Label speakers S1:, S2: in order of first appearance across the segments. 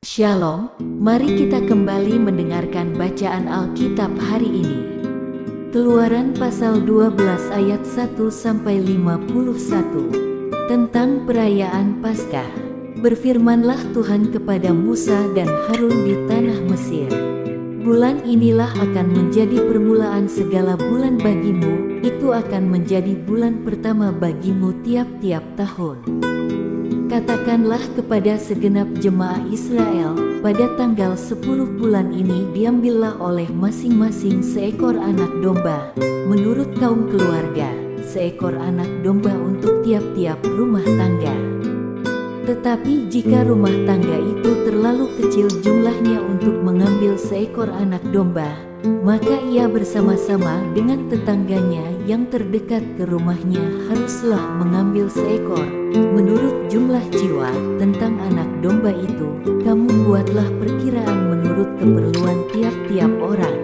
S1: Shalom, mari kita kembali mendengarkan bacaan Alkitab hari ini. Keluaran pasal 12 ayat 1-51 tentang perayaan Paskah. Berfirmanlah Tuhan kepada Musa dan Harun di tanah Mesir. Bulan inilah akan menjadi permulaan segala bulan bagimu, itu akan menjadi bulan pertama bagimu tiap-tiap tahun. Katakanlah kepada segenap jemaah Israel, pada tanggal 10 bulan ini diambillah oleh masing-masing seekor anak domba, menurut kaum keluarga, seekor anak domba untuk tiap-tiap rumah tangga. Tetapi jika rumah tangga itu terlalu kecil jumlahnya untuk mengambil seekor anak domba, maka ia bersama-sama dengan tetangganya yang terdekat ke rumahnya haruslah mengambil seekor. Menurut jumlah jiwa tentang anak domba itu, kamu buatlah perkiraan menurut keperluan tiap-tiap orang.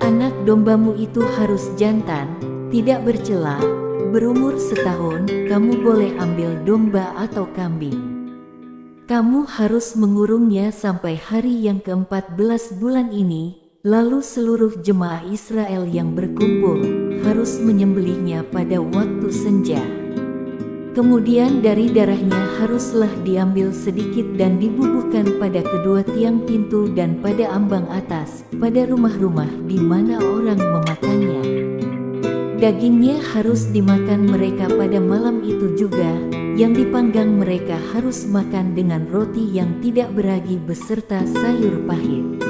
S1: Anak dombamu itu harus jantan, tidak bercela, berumur setahun. Kamu boleh ambil domba atau kambing. Kamu harus mengurungnya sampai hari yang ke-14 bulan ini. Lalu seluruh jemaah Israel yang berkumpul harus menyembelihnya pada waktu senja. Kemudian dari darahnya haruslah diambil sedikit dan dibubuhkan pada kedua tiang pintu dan pada ambang atas, pada rumah-rumah di mana orang memakannya. Dagingnya harus dimakan mereka pada malam itu juga, yang dipanggang mereka harus makan dengan roti yang tidak beragi beserta sayur pahit.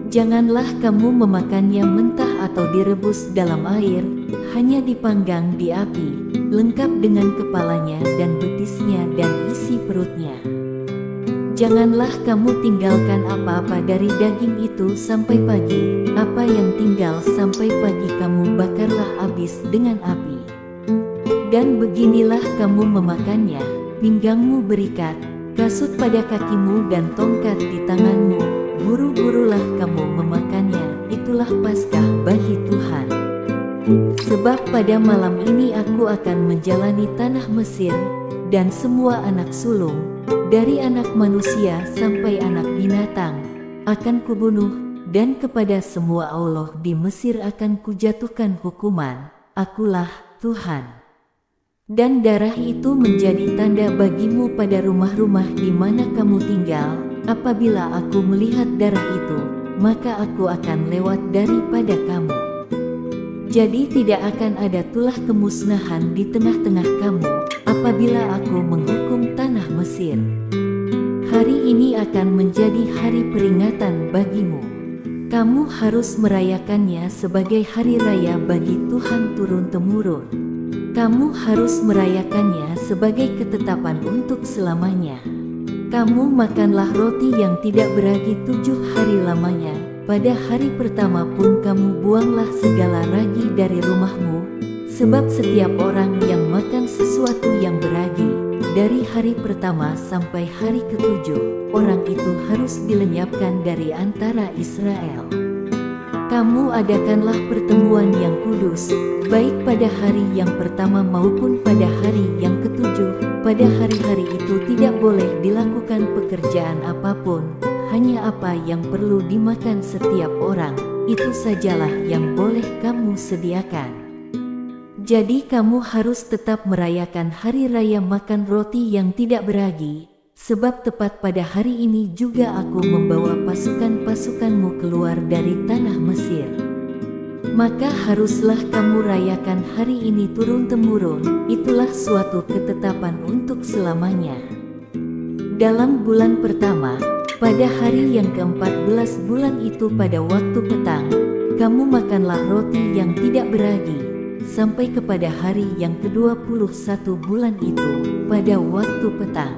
S1: Janganlah kamu memakannya mentah atau direbus dalam air, hanya dipanggang di api, lengkap dengan kepalanya dan betisnya dan isi perutnya. Janganlah kamu tinggalkan apa-apa dari daging itu sampai pagi, apa yang tinggal sampai pagi kamu bakarlah habis dengan api. Dan beginilah kamu memakannya, pinggangmu berikat, kasut pada kakimu dan tongkat di tanganmu. Buru-burulah kamu memakannya, itulah Paskah bagi Tuhan. Sebab pada malam ini aku akan menjalani tanah Mesir, dan semua anak sulung, dari anak manusia sampai anak binatang, akan kubunuh, dan kepada semua Allah di Mesir akan kujatuhkan hukuman, akulah Tuhan. Dan darah itu menjadi tanda bagimu pada rumah-rumah di mana kamu tinggal. Apabila aku melihat darah itu, maka aku akan lewat daripada kamu. Jadi tidak akan ada tulah kemusnahan di tengah-tengah kamu, apabila aku menghukum tanah Mesir. Hari ini akan menjadi hari peringatan bagimu. Kamu harus merayakannya sebagai hari raya bagi Tuhan turun-temurun. Kamu harus merayakannya sebagai ketetapan untuk selamanya. Kamu makanlah roti yang tidak beragi 7 hari lamanya. Pada hari pertama pun kamu buanglah segala ragi dari rumahmu, sebab setiap orang yang makan sesuatu yang beragi, dari hari pertama sampai hari ke-7, orang itu harus dilenyapkan dari antara Israel. Kamu adakanlah pertemuan yang kudus, baik pada hari yang pertama maupun pada hari yang ke-7. Pada hari-hari itu tidak boleh dilakukan pekerjaan apapun, hanya apa yang perlu dimakan setiap orang, itu sajalah yang boleh kamu sediakan. Jadi kamu harus tetap merayakan hari raya makan roti yang tidak beragi, sebab tepat pada hari ini juga aku membawa pasukan-pasukanmu keluar dari tanah Mesir. Maka haruslah kamu rayakan hari ini turun-temurun, itulah suatu ketetapan untuk selamanya. Dalam bulan pertama, pada hari yang ke-14 bulan itu pada waktu petang, kamu makanlah roti yang tidak beragi, sampai kepada hari yang ke-21 bulan itu, pada waktu petang.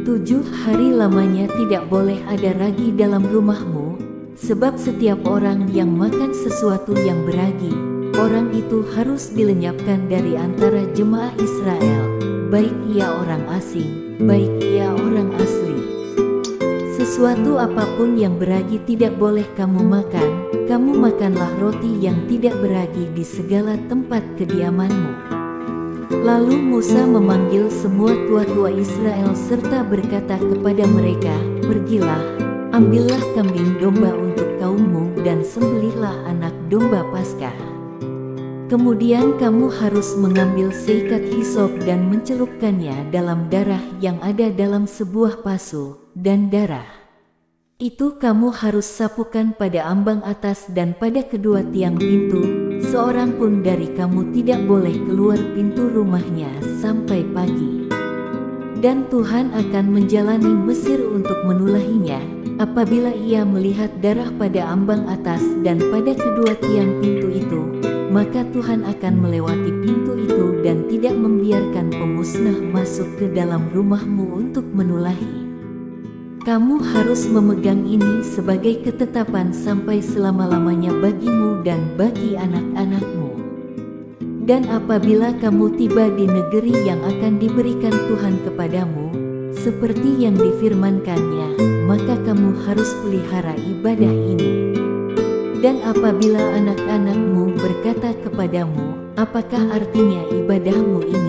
S1: 7 hari lamanya tidak boleh ada ragi dalam rumahmu, sebab setiap orang yang makan sesuatu yang beragi, orang itu harus dilenyapkan dari antara jemaah Israel, baik ia orang asing, baik ia orang asli. Sesuatu apapun yang beragi tidak boleh kamu makan, kamu makanlah roti yang tidak beragi di segala tempat kediamanmu. Lalu Musa memanggil semua tua-tua Israel serta berkata kepada mereka, "Pergilah, ambillah kambing domba untuk kaummu dan sembelihlah anak domba Paskah. Kemudian kamu harus mengambil seikat hisop dan mencelupkannya dalam darah yang ada dalam sebuah pasu, dan darah itu kamu harus sapukan pada ambang atas dan pada kedua tiang pintu. Seorang pun dari kamu tidak boleh keluar pintu rumahnya sampai pagi. Dan Tuhan akan menjalani Mesir untuk menulahinya. Apabila ia melihat darah pada ambang atas dan pada kedua tiang pintu itu, maka Tuhan akan melewati pintu itu dan tidak membiarkan pemusnah masuk ke dalam rumahmu untuk menulahi. Kamu harus memegang ini sebagai ketetapan sampai selama-lamanya bagimu dan bagi anak-anakmu. Dan apabila kamu tiba di negeri yang akan diberikan Tuhan kepadamu, seperti yang difirmankannya, maka kamu harus pelihara ibadah ini. Dan apabila anak-anakmu berkata kepadamu, apakah artinya ibadahmu ini?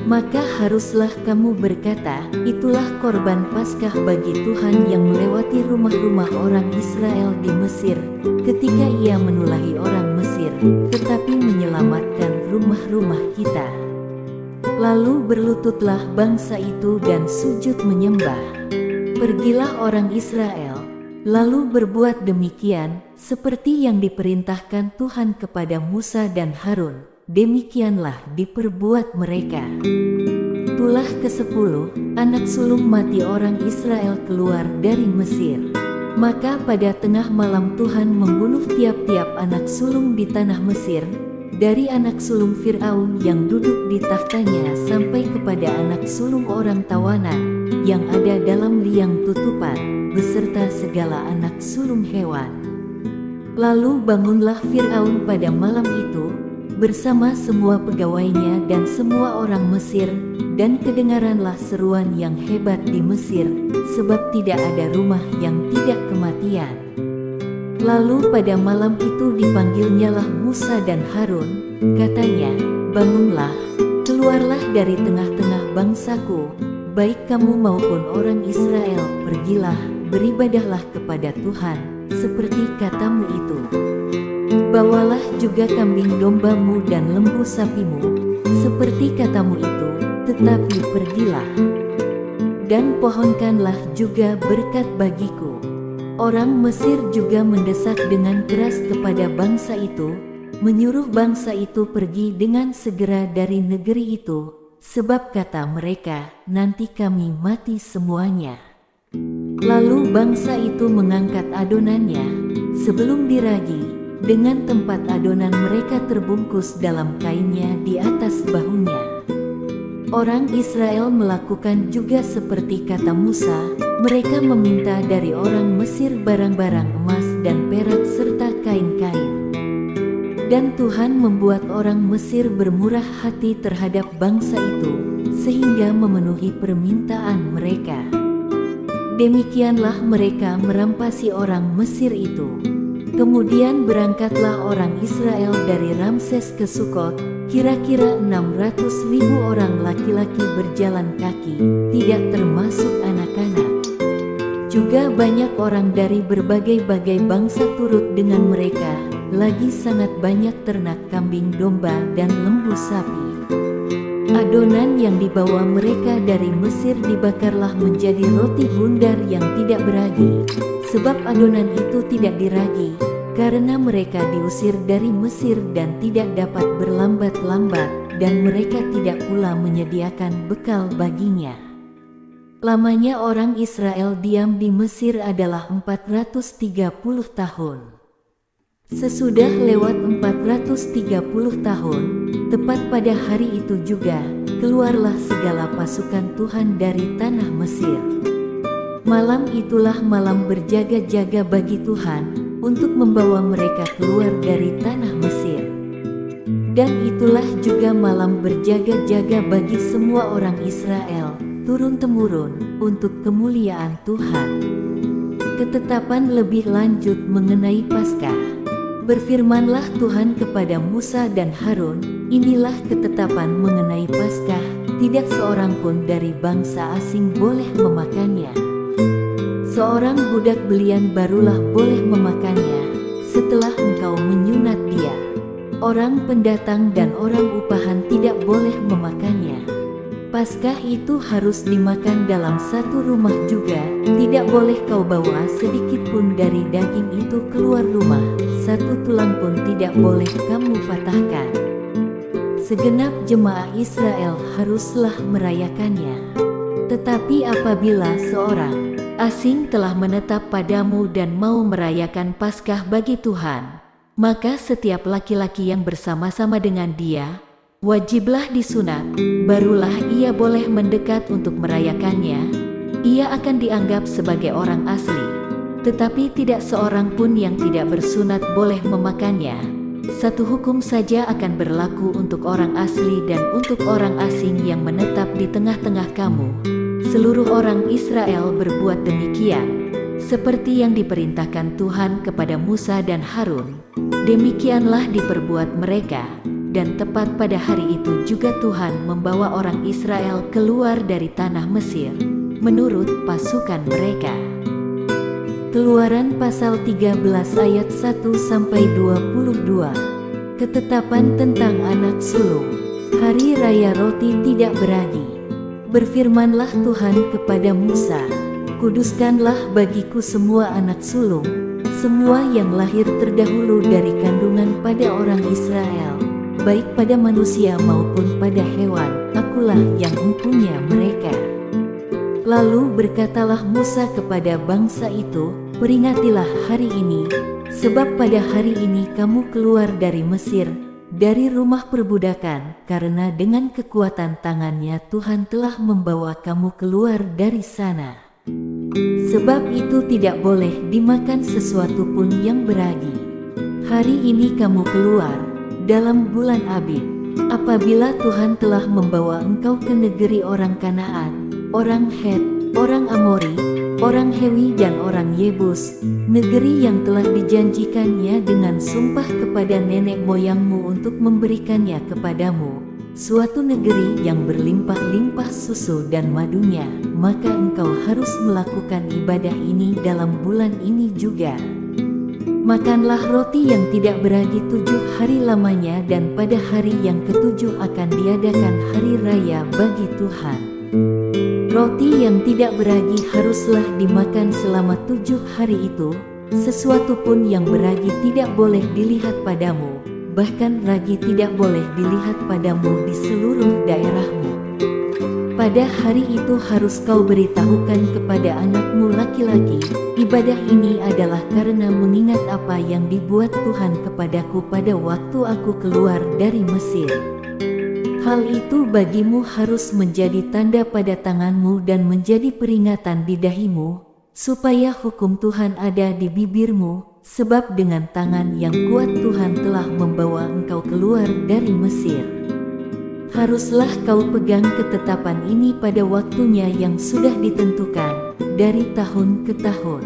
S1: Maka haruslah kamu berkata, itulah korban Paskah bagi Tuhan yang melewati rumah-rumah orang Israel di Mesir, ketika ia menulahi orang Mesir, tetapi menyelamatkan rumah-rumah kita. Lalu berlututlah bangsa itu dan sujud menyembah. Pergilah orang Israel, lalu berbuat demikian, seperti yang diperintahkan Tuhan kepada Musa dan Harun. Demikianlah diperbuat mereka. Tulah ke-10, anak sulung mati orang Israel keluar dari Mesir. Maka pada tengah malam Tuhan membunuh tiap-tiap anak sulung di tanah Mesir, dari anak sulung Fir'aun yang duduk di tahtanya sampai kepada anak sulung orang tawanan yang ada dalam liang tutupan, beserta segala anak sulung hewan. Lalu bangunlah Fir'aun pada malam itu, bersama semua pegawainya dan semua orang Mesir, dan kedengaranlah seruan yang hebat di Mesir, sebab tidak ada rumah yang tidak kematian. Lalu pada malam itu dipanggilnyalah Musa dan Harun, katanya, bangunlah, keluarlah dari tengah-tengah bangsaku, baik kamu maupun orang Israel, pergilah, beribadahlah kepada Tuhan, seperti katamu itu. Bawalah juga kambing dombamu dan lembu sapimu, seperti katamu itu, tetapi pergilah. Dan pohonkanlah juga berkat bagiku. Orang Mesir juga mendesak dengan keras kepada bangsa itu, menyuruh bangsa itu pergi dengan segera dari negeri itu, sebab kata mereka, nanti kami mati semuanya. Lalu bangsa itu mengangkat adonannya, sebelum diragi, dengan tempat adonan mereka terbungkus dalam kainnya di atas bahunya. Orang Israel melakukan juga seperti kata Musa, mereka meminta dari orang Mesir barang-barang emas dan perak serta kain-kain. Dan Tuhan membuat orang Mesir bermurah hati terhadap bangsa itu, sehingga memenuhi permintaan mereka. Demikianlah mereka merampasi orang Mesir itu. Kemudian berangkatlah orang Israel dari Ramses ke Sukot, kira-kira 600.000 orang laki-laki berjalan kaki, tidak termasuk anak-anak. Juga banyak orang dari berbagai-bagai bangsa turut dengan mereka, lagi sangat banyak ternak kambing domba dan lembu sapi. Adonan yang dibawa mereka dari Mesir dibakarlah menjadi roti bundar yang tidak beragi, sebab adonan itu tidak diragi, karena mereka diusir dari Mesir dan tidak dapat berlambat-lambat, dan mereka tidak pula menyediakan bekal baginya. Lamanya orang Israel diam di Mesir adalah 430 tahun. Sesudah lewat 430 tahun, tepat pada hari itu juga, keluarlah segala pasukan Tuhan dari tanah Mesir. Malam itulah malam berjaga-jaga bagi Tuhan, untuk membawa mereka keluar dari tanah Mesir. Dan itulah juga malam berjaga-jaga bagi semua orang Israel, turun-temurun, untuk kemuliaan Tuhan. Ketetapan lebih lanjut mengenai Paskah. Berfirmanlah Tuhan kepada Musa dan Harun, Inilah ketetapan mengenai Paskah, tidak seorang pun dari bangsa asing boleh memakannya. Seorang budak belian barulah boleh memakannya, setelah engkau menyunat dia. Orang pendatang dan orang upahan tidak boleh memakannya. Paskah itu harus dimakan dalam satu rumah juga, tidak boleh kau bawa sedikit pun dari daging itu keluar rumah, satu tulang pun tidak boleh kamu patahkan. Segenap jemaah Israel haruslah merayakannya. Tetapi apabila seorang asing telah menetap padamu dan mau merayakan Paskah bagi Tuhan, maka setiap laki-laki yang bersama-sama dengan dia wajiblah disunat, barulah ia boleh mendekat untuk merayakannya. Ia akan dianggap sebagai orang asli, tetapi tidak seorang pun yang tidak bersunat boleh memakannya. Satu hukum saja akan berlaku untuk orang asli dan untuk orang asing yang menetap di tengah-tengah kamu. Seluruh orang Israel berbuat demikian, seperti yang diperintahkan Tuhan kepada Musa dan Harun. Demikianlah diperbuat mereka, dan tepat pada hari itu juga Tuhan membawa orang Israel keluar dari tanah Mesir, menurut pasukan mereka. Keluaran pasal 13 ayat 1-22. Ketetapan tentang anak sulung. Hari Raya Roti Tidak Beragi. Berfirmanlah Tuhan kepada Musa, kuduskanlah bagiku semua anak sulung, semua yang lahir terdahulu dari kandungan pada orang Israel, baik pada manusia maupun pada hewan, akulah yang mempunyai mereka. Lalu berkatalah Musa kepada bangsa itu, peringatilah hari ini, sebab pada hari ini kamu keluar dari Mesir, dari rumah perbudakan, karena dengan kekuatan tangannya Tuhan telah membawa kamu keluar dari sana. Sebab itu tidak boleh dimakan sesuatu pun yang beragi. Hari ini kamu keluar, dalam bulan Abib, apabila Tuhan telah membawa engkau ke negeri orang Kanaan, orang Het, orang Amori, orang Hewi dan orang Yebus, negeri yang telah dijanjikannya dengan sumpah kepada nenek moyangmu untuk memberikannya kepadamu, suatu negeri yang berlimpah-limpah susu dan madunya, maka engkau harus melakukan ibadah ini dalam bulan ini juga. Makanlah roti yang tidak beragi 7 hari lamanya, dan pada hari yang ke-7 akan diadakan hari raya bagi Tuhan. Roti yang tidak beragi haruslah dimakan selama 7 hari itu. Sesuatu pun yang beragi tidak boleh dilihat padamu, bahkan ragi tidak boleh dilihat padamu di seluruh daerahmu. Pada hari itu harus kau beritahukan kepada anakmu laki-laki, ibadah ini adalah karena mengingat apa yang dibuat Tuhan kepadaku pada waktu aku keluar dari Mesir. Hal itu bagimu harus menjadi tanda pada tanganmu dan menjadi peringatan di dahimu, supaya hukum Tuhan ada di bibirmu, sebab dengan tangan yang kuat Tuhan telah membawa engkau keluar dari Mesir. Haruslah kau pegang ketetapan ini pada waktunya yang sudah ditentukan, dari tahun ke tahun.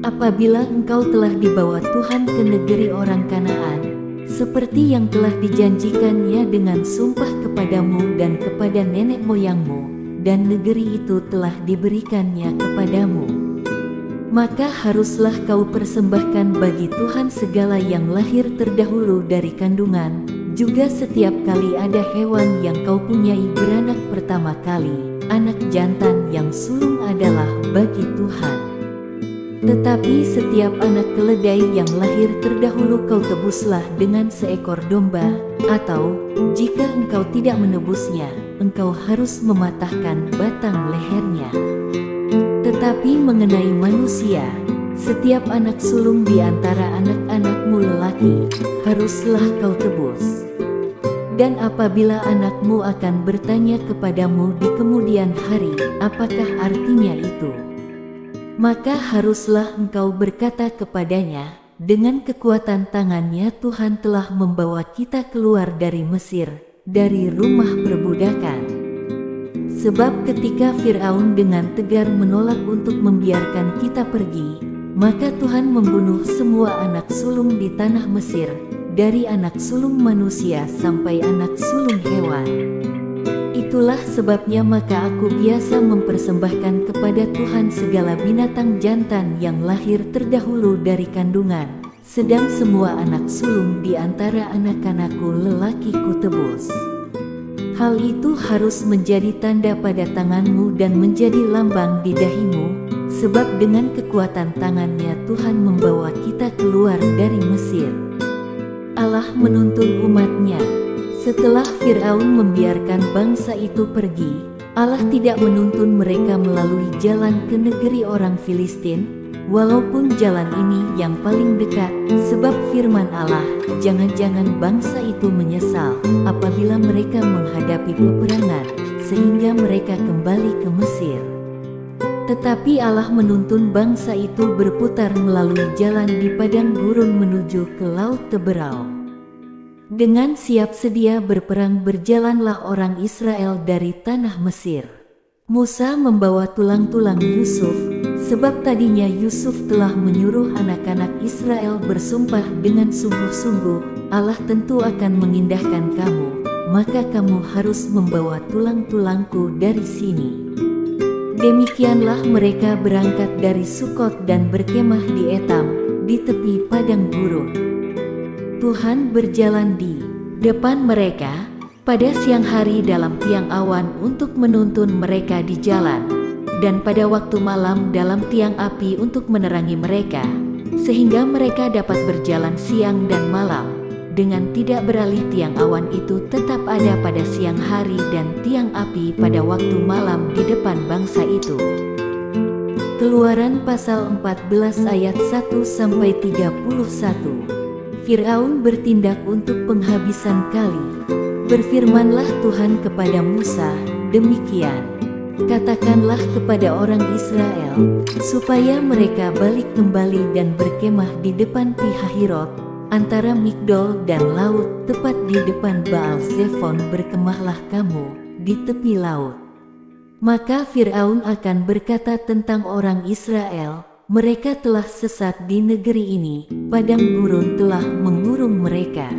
S1: Apabila engkau telah dibawa Tuhan ke negeri orang Kanaan, seperti yang telah dijanjikannya dengan sumpah kepadamu dan kepada nenek moyangmu, dan negeri itu telah diberikannya kepadamu, maka haruslah kau persembahkan bagi Tuhan segala yang lahir terdahulu dari kandungan, juga setiap kali ada hewan yang kau punyai beranak pertama kali, anak jantan yang sulung adalah bagi Tuhan. Tetapi setiap anak keledai yang lahir terdahulu kau tebuslah dengan seekor domba, atau jika engkau tidak menebusnya, engkau harus mematahkan batang lehernya. Tetapi mengenai manusia, setiap anak sulung di antara anak-anakmu lelaki, haruslah kau tebus. Dan apabila anakmu akan bertanya kepadamu di kemudian hari, apakah artinya itu? Maka haruslah engkau berkata kepadanya, dengan kekuatan tangannya Tuhan telah membawa kita keluar dari Mesir, dari rumah perbudakan. Sebab ketika Firaun dengan tegar menolak untuk membiarkan kita pergi, maka Tuhan membunuh semua anak sulung di tanah Mesir, dari anak sulung manusia sampai anak sulung hewan. Itulah sebabnya maka aku biasa mempersembahkan kepada Tuhan segala binatang jantan yang lahir terdahulu dari kandungan, sedang semua anak sulung di antara anak-anakku lelaki kutebus. Hal itu harus menjadi tanda pada tanganmu dan menjadi lambang di dahimu, sebab dengan kekuatan tangannya Tuhan membawa kita keluar dari Mesir. Allah menuntun umatnya. Setelah Fir'aun membiarkan bangsa itu pergi, Allah tidak menuntun mereka melalui jalan ke negeri orang Filistin, walaupun jalan ini yang paling dekat, sebab firman Allah, jangan-jangan bangsa itu menyesal apabila mereka menghadapi peperangan, sehingga mereka kembali ke Mesir. Tetapi Allah menuntun bangsa itu berputar melalui jalan di padang gurun menuju ke Laut Teberau. Dengan siap sedia berperang berjalanlah orang Israel dari tanah Mesir. Musa membawa tulang-tulang Yusuf, sebab tadinya Yusuf telah menyuruh anak-anak Israel bersumpah dengan sungguh-sungguh, Allah tentu akan mengindahkan kamu, maka kamu harus membawa tulang-tulangku dari sini. Demikianlah mereka berangkat dari Sukot dan berkemah di Etam, di tepi padang gurun. Tuhan berjalan di depan mereka pada siang hari dalam tiang awan untuk menuntun mereka di jalan, dan pada waktu malam dalam tiang api untuk menerangi mereka, sehingga mereka dapat berjalan siang dan malam, dengan tidak beralih. Tiang awan itu tetap ada pada siang hari dan tiang api pada waktu malam di depan bangsa itu. Keluaran pasal 14 ayat 1-31. Fir'aun bertindak untuk penghabisan kali. Berfirmanlah Tuhan kepada Musa, demikian. Katakanlah kepada orang Israel, supaya mereka balik kembali dan berkemah di depan Pi-hahirot, antara Migdol dan laut, tepat di depan Baal Zephon. Berkemahlah kamu di tepi laut. Maka Fir'aun akan berkata tentang orang Israel, mereka telah sesat di negeri ini, padang gurun telah mengurung mereka.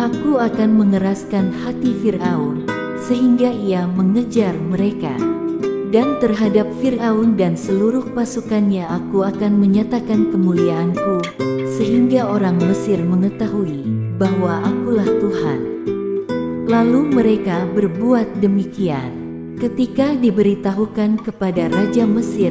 S1: Aku akan mengeraskan hati Fir'aun, sehingga ia mengejar mereka. Dan terhadap Fir'aun dan seluruh pasukannya aku akan menyatakan kemuliaanku, sehingga orang Mesir mengetahui bahwa akulah Tuhan. Lalu mereka berbuat demikian. Ketika diberitahukan kepada Raja Mesir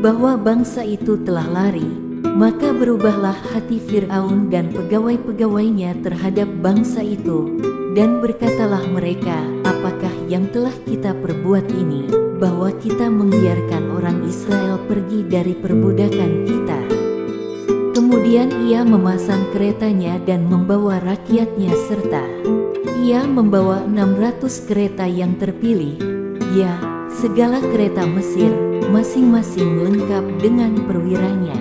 S1: bahwa bangsa itu telah lari, maka berubahlah hati Fir'aun dan pegawai-pegawainya terhadap bangsa itu, dan berkatalah mereka, apakah yang telah kita perbuat ini, bahwa kita membiarkan orang Israel pergi dari perbudakan kita. Kemudian ia memasang keretanya dan membawa rakyatnya serta ia membawa 600 kereta yang terpilih, ya, segala kereta Mesir, masing-masing lengkap dengan perwiranya.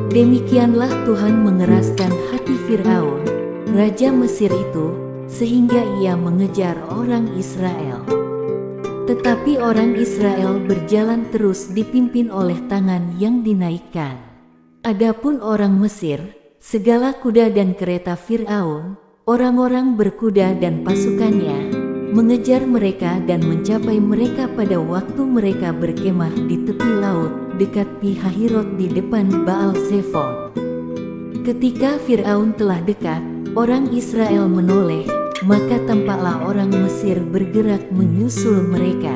S1: Demikianlah Tuhan mengeraskan hati Fir'aun, Raja Mesir itu, sehingga ia mengejar orang Israel. Tetapi orang Israel berjalan terus dipimpin oleh tangan yang dinaikkan. Adapun orang Mesir, segala kuda dan kereta Fir'aun, orang-orang berkuda dan pasukannya, mengejar mereka dan mencapai mereka pada waktu mereka berkemah di tepi laut, dekat Pi-hahirot di depan Baal Zephon. Ketika Fir'aun telah dekat, orang Israel menoleh, maka tampaklah orang Mesir bergerak menyusul mereka.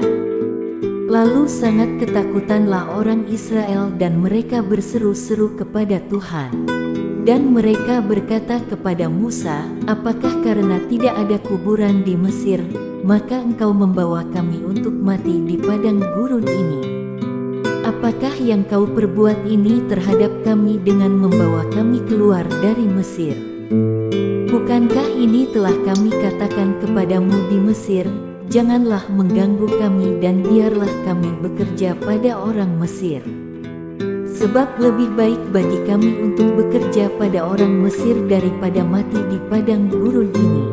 S1: Lalu sangat ketakutanlah orang Israel dan mereka berseru-seru kepada Tuhan. Dan mereka berkata kepada Musa, apakah karena tidak ada kuburan di Mesir, maka engkau membawa kami untuk mati di padang gurun ini? Apakah yang kau perbuat ini terhadap kami dengan membawa kami keluar dari Mesir? Bukankah ini telah kami katakan kepadamu di Mesir, janganlah mengganggu kami dan biarlah kami bekerja pada orang Mesir? Sebab lebih baik bagi kami untuk bekerja pada orang Mesir daripada mati di padang gurun ini.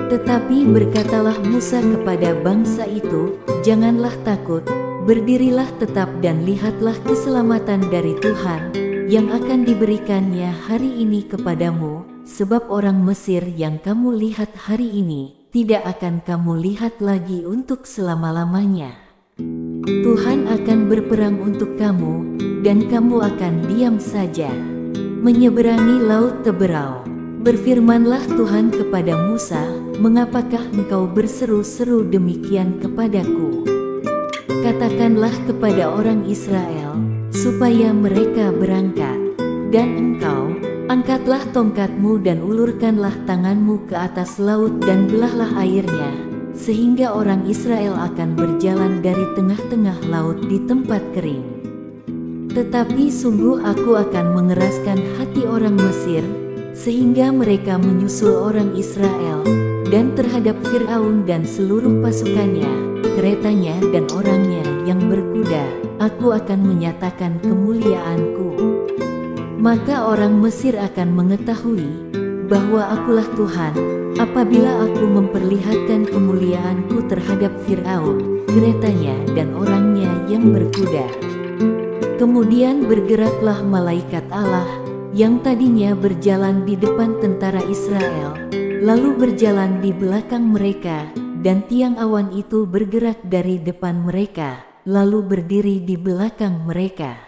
S1: Tetapi berkatalah Musa kepada bangsa itu, janganlah takut, berdirilah tetap dan lihatlah keselamatan dari Tuhan, yang akan diberikannya hari ini kepadamu, sebab orang Mesir yang kamu lihat hari ini, tidak akan kamu lihat lagi untuk selama-lamanya. Tuhan akan berperang untuk kamu, dan kamu akan diam saja. Menyeberangi Laut Teberau. Berfirmanlah Tuhan kepada Musa, mengapakah engkau berseru-seru demikian kepadaku? Katakanlah kepada orang Israel, supaya mereka berangkat. Dan engkau, angkatlah tongkatmu dan ulurkanlah tanganmu ke atas laut dan belahlah airnya, sehingga orang Israel akan berjalan dari tengah-tengah laut di tempat kering. Tetapi sungguh aku akan mengeraskan hati orang Mesir, sehingga mereka menyusul orang Israel, dan terhadap Fir'aun dan seluruh pasukannya, keretanya dan orangnya yang berkuda, aku akan menyatakan kemuliaanku. Maka orang Mesir akan mengetahui bahwa akulah Tuhan, apabila aku memperlihatkan kemuliaanku terhadap Fir'aun, keretanya dan orangnya yang berkuda. Kemudian bergeraklah malaikat Allah, yang tadinya berjalan di depan tentara Israel, lalu berjalan di belakang mereka, dan tiang awan itu bergerak dari depan mereka, lalu berdiri di belakang mereka.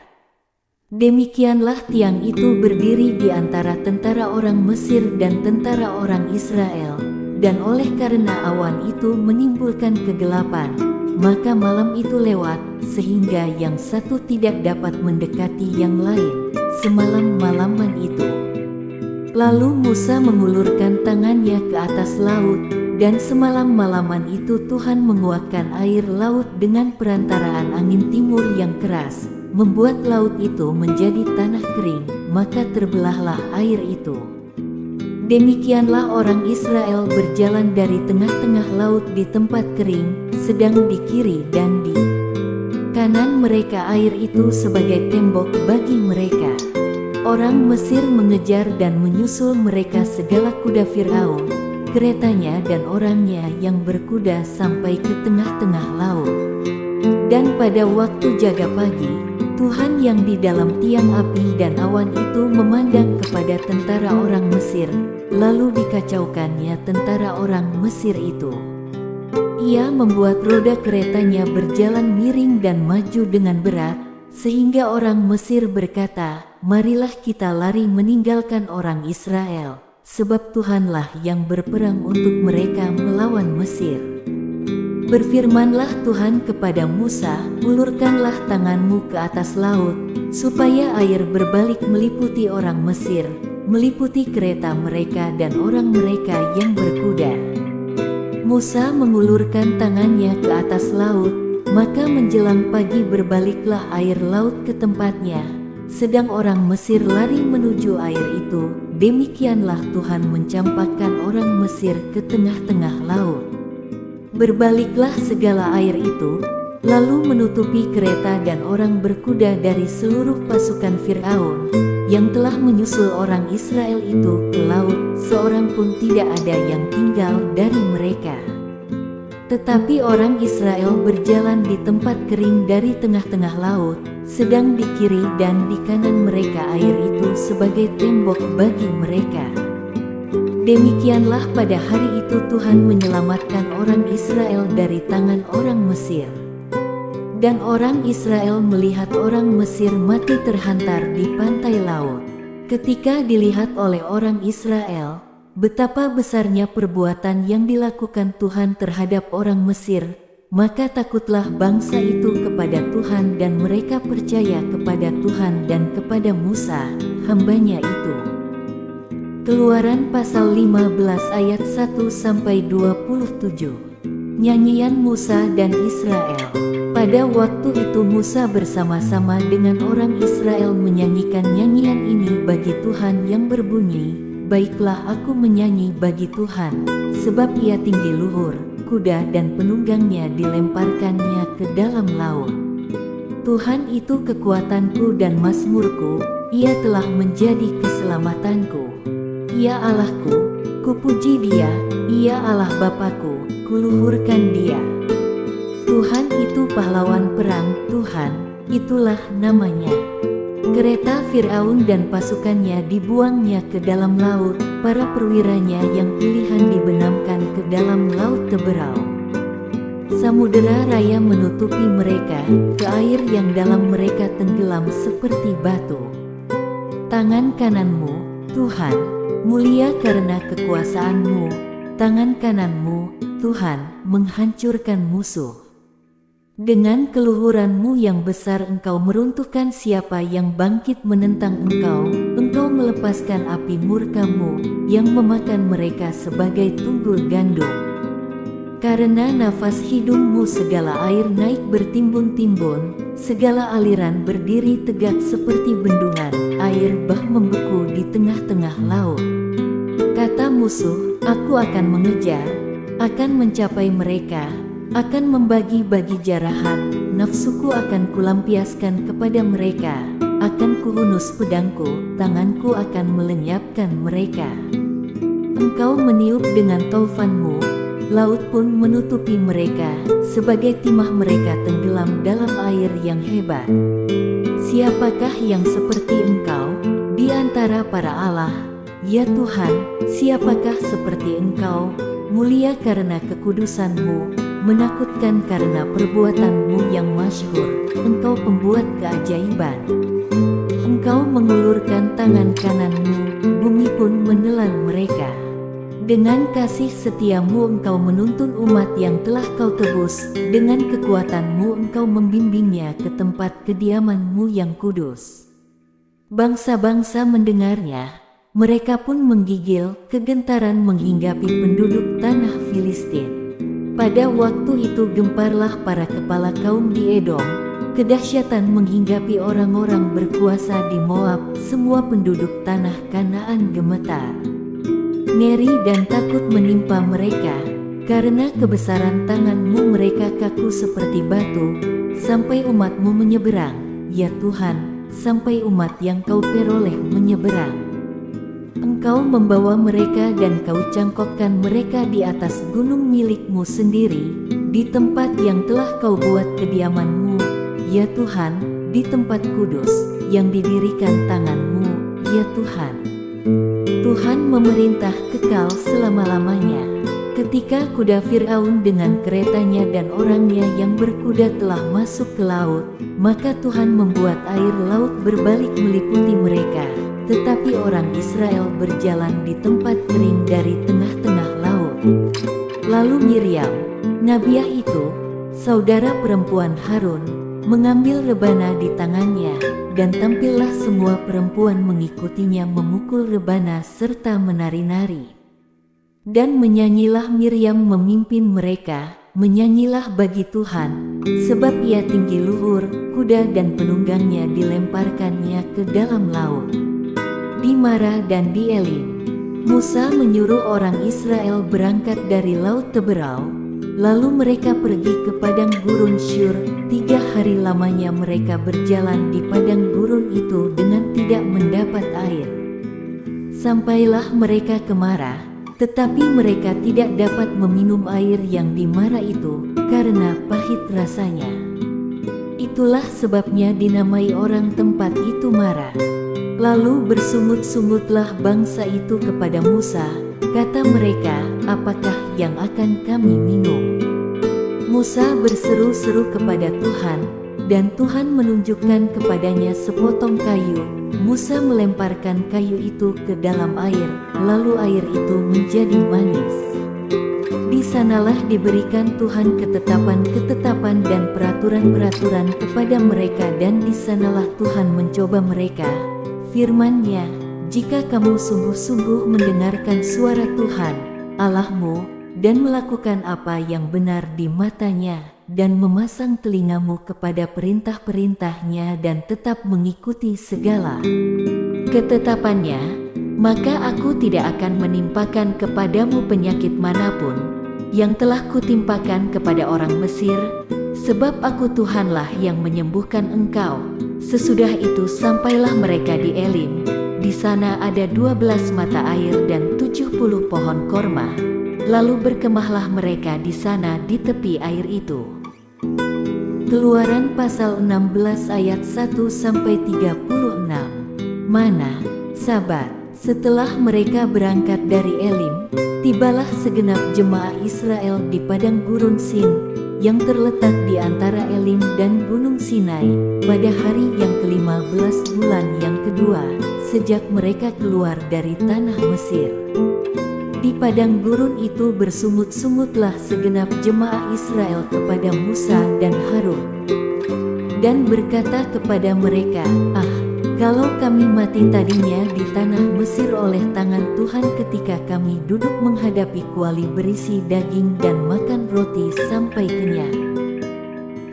S1: Demikianlah tiang itu berdiri di antara tentara orang Mesir dan tentara orang Israel, dan oleh karena awan itu menimbulkan kegelapan, maka malam itu lewat, sehingga yang satu tidak dapat mendekati yang lain, semalam-malaman itu. Lalu Musa mengulurkan tangannya ke atas laut, dan semalam-malaman itu Tuhan menguatkan air laut dengan perantaraan angin timur yang keras, membuat laut itu menjadi tanah kering, maka terbelahlah air itu. Demikianlah orang Israel berjalan dari tengah-tengah laut di tempat kering, sedang di kiri dan di kanan mereka air itu sebagai tembok bagi mereka. Orang Mesir mengejar dan menyusul mereka segala kuda Fir'aun, keretanya dan orangnya yang berkuda sampai ke tengah-tengah laut. Dan pada waktu jaga pagi, Tuhan yang di dalam tiang api dan awan itu memandang kepada tentara orang Mesir, lalu dikacaukannya tentara orang Mesir itu. Ia membuat roda keretanya berjalan miring dan maju dengan berat, sehingga orang Mesir berkata, marilah kita lari meninggalkan orang Israel, sebab Tuhanlah yang berperang untuk mereka melawan Mesir. Berfirmanlah Tuhan kepada Musa, ulurkanlah tanganmu ke atas laut, supaya air berbalik meliputi orang Mesir, meliputi kereta mereka dan orang mereka yang berkuda. Musa mengulurkan tangannya ke atas laut, maka menjelang pagi berbaliklah air laut ke tempatnya, sedang orang Mesir lari menuju air itu. Demikianlah Tuhan mencampakkan orang Mesir ke tengah-tengah laut. Berbaliklah segala air itu, lalu menutupi kereta dan orang berkuda dari seluruh pasukan Fir'aun, yang telah menyusul orang Israel itu ke laut, seorang pun tidak ada yang tinggal dari mereka. Tetapi orang Israel berjalan di tempat kering dari tengah-tengah laut, sedang di kiri dan di kanan mereka air itu sebagai tembok bagi mereka. Demikianlah pada hari itu Tuhan menyelamatkan orang Israel dari tangan orang Mesir. Dan orang Israel melihat orang Mesir mati terhantar di pantai laut. Ketika dilihat oleh orang Israel, betapa besarnya perbuatan yang dilakukan Tuhan terhadap orang Mesir, maka takutlah bangsa itu kepada Tuhan dan mereka percaya kepada Tuhan dan kepada Musa, hambanya itu. Keluaran pasal 15 ayat 1-27. Nyanyian Musa dan Israel. Pada waktu itu Musa bersama-sama dengan orang Israel menyanyikan nyanyian ini bagi Tuhan yang berbunyi, baiklah aku menyanyi bagi Tuhan, sebab ia tinggi luhur, kuda dan penunggangnya dilemparkannya ke dalam laut. Tuhan itu kekuatanku dan mazmurku, ia telah menjadi keselamatanku. Ia Allahku, kupuji dia, ia Allah Bapakku, kuluhurkan dia. Tuhan itu pahlawan perang, Tuhan, itulah namanya. Kereta Firaun dan pasukannya dibuangnya ke dalam laut, para perwiranya yang pilihan dibenamkan ke dalam laut teberau. Samudera raya menutupi mereka, ke air yang dalam mereka tenggelam seperti batu. Tangan kananmu, Tuhan, mulia karena kekuasaan-Mu, tangan kananmu, Tuhan, menghancurkan musuh. Dengan keluhuran-Mu yang besar Engkau meruntuhkan siapa yang bangkit menentang Engkau. Engkau melepaskan api murka-Mu yang memakan mereka sebagai tunggul gandum. Karena nafas hidung-Mu segala air naik bertimbun-timbun, segala aliran berdiri tegak seperti bendungan, air bah membeku di tengah-tengah laut. Kata musuh, aku akan mengejar, akan mencapai mereka, akan membagi-bagi jarahan, nafsuku akan kulampiaskan kepada mereka, akan kuhunus pedangku, tanganku akan melenyapkan mereka. Engkau meniup dengan taufan-Mu, laut pun menutupi mereka, sebagai timah mereka tenggelam dalam air yang hebat. Siapakah yang seperti Engkau di antara para Allah? Ya Tuhan, siapakah seperti Engkau? Mulia karena kekudusan-Mu, menakutkan karena perbuatan-Mu yang masyhur. Engkau pembuat keajaiban. Engkau mengulurkan tangan kanan-Mu, bumi pun menelan mereka. Dengan kasih setia-Mu Engkau menuntun umat yang telah Kau tebus, dengan kekuatan-Mu Engkau membimbingnya ke tempat kediaman-Mu yang kudus. Bangsa-bangsa mendengarnya, mereka pun menggigil, kegentaran menghinggapi penduduk tanah Filistin. Pada waktu itu gemparlah para kepala kaum di Edom, kedahsyatan menghinggapi orang-orang berkuasa di Moab, semua penduduk tanah Kanaan gemetar. Ngeri dan takut menimpa mereka, karena kebesaran tangan-Mu mereka kaku seperti batu, sampai umat-Mu menyeberang, ya Tuhan, sampai umat yang Kau peroleh menyeberang. Engkau membawa mereka dan Kau cangkokkan mereka di atas gunung milik-Mu sendiri, di tempat yang telah Kau buat kediaman-Mu, ya Tuhan, di tempat kudus, yang didirikan tangan-Mu, ya Tuhan. Tuhan memerintah kekal selama-lamanya. Ketika kuda Firaun dengan keretanya dan orangnya yang berkuda telah masuk ke laut, maka Tuhan membuat air laut berbalik meliputi mereka, tetapi orang Israel berjalan di tempat kering dari tengah-tengah laut. Lalu Miriam, nabiah itu, saudara perempuan Harun, mengambil rebana di tangannya, dan tampillah semua perempuan mengikutinya memukul rebana serta menari-nari. Dan menyanyilah Miriam memimpin mereka, menyanyilah bagi Tuhan, sebab ia tinggi luhur, kuda dan penunggangnya dilemparkannya ke dalam laut. Di Mara dan di Elim, Musa menyuruh orang Israel berangkat dari laut teberau, lalu mereka pergi ke padang gurun Syur. 3 hari lamanya mereka berjalan di padang gurun itu dengan tidak mendapat air. Sampailah mereka ke Mara, tetapi mereka tidak dapat meminum air yang di Mara itu, karena pahit rasanya. Itulah sebabnya dinamai orang tempat itu Mara. Lalu bersungut-sungutlah bangsa itu kepada Musa, kata mereka, apakah yang akan kami minum? Musa berseru-seru kepada Tuhan, dan Tuhan menunjukkan kepadanya sepotong kayu. Musa melemparkan kayu itu ke dalam air, lalu air itu menjadi manis. Di sanalah diberikan Tuhan ketetapan-ketetapan dan peraturan-peraturan kepada mereka, dan di sanalah Tuhan mencoba mereka. Firman-Nya, jika kamu sungguh-sungguh mendengarkan suara Tuhan, Allahmu, dan melakukan apa yang benar di matanya, dan memasang telingamu kepada perintah-perintahnya dan tetap mengikuti segala ketetapannya, maka aku tidak akan menimpakan kepadamu penyakit manapun yang telah kutimpakan kepada orang Mesir, sebab aku Tuhanlah yang menyembuhkan engkau. Sesudah itu sampailah mereka di Elim. Di sana ada 12 mata air dan 70 pohon korma. Lalu berkemahlah mereka di sana di tepi air itu. Keluaran pasal 16 ayat 1-36. Mana, Sabat. Setelah mereka berangkat dari Elim, tibalah segenap jemaah Israel di padang gurun Sin, yang terletak di antara Elim dan Gunung Sinai, pada hari yang ke-15 bulan yang kedua, sejak mereka keluar dari tanah Mesir. Di padang gurun itu bersungut-sungutlah segenap jemaah Israel kepada Musa dan Harun, dan berkata kepada mereka, kalau kami mati tadinya di tanah Mesir oleh tangan Tuhan ketika kami duduk menghadapi kuali berisi daging dan makan roti sampai kenyang.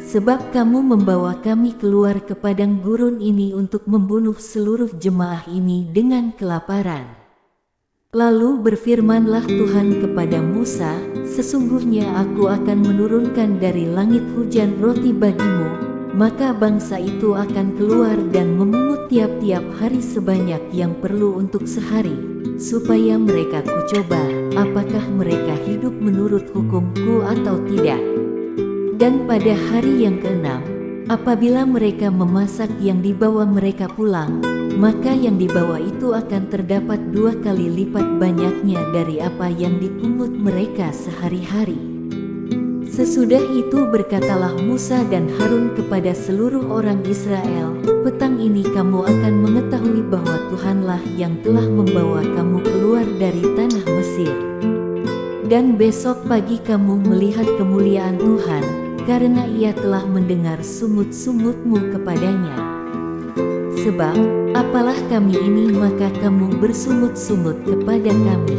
S1: Sebab kamu membawa kami keluar ke padang gurun ini untuk membunuh seluruh jemaah ini dengan kelaparan. Lalu berfirmanlah Tuhan kepada Musa, sesungguhnya aku akan menurunkan dari langit hujan roti bagimu, maka bangsa itu akan keluar dan memungut tiap-tiap hari sebanyak yang perlu untuk sehari, supaya mereka kucoba, apakah mereka hidup menurut hukumku atau tidak. Dan pada hari yang ke-6, apabila mereka memasak yang dibawa mereka pulang, maka yang dibawa itu akan terdapat 2 kali lipat banyaknya dari apa yang dipungut mereka sehari-hari. Sesudah itu berkatalah Musa dan Harun kepada seluruh orang Israel, petang ini kamu akan mengetahui bahwa Tuhanlah yang telah membawa kamu keluar dari tanah Mesir. Dan besok pagi kamu melihat kemuliaan Tuhan, karena Ia telah mendengar sungut-sungutmu kepadanya. Sebab, apalah kami ini maka kamu bersungut-sungut kepada kami.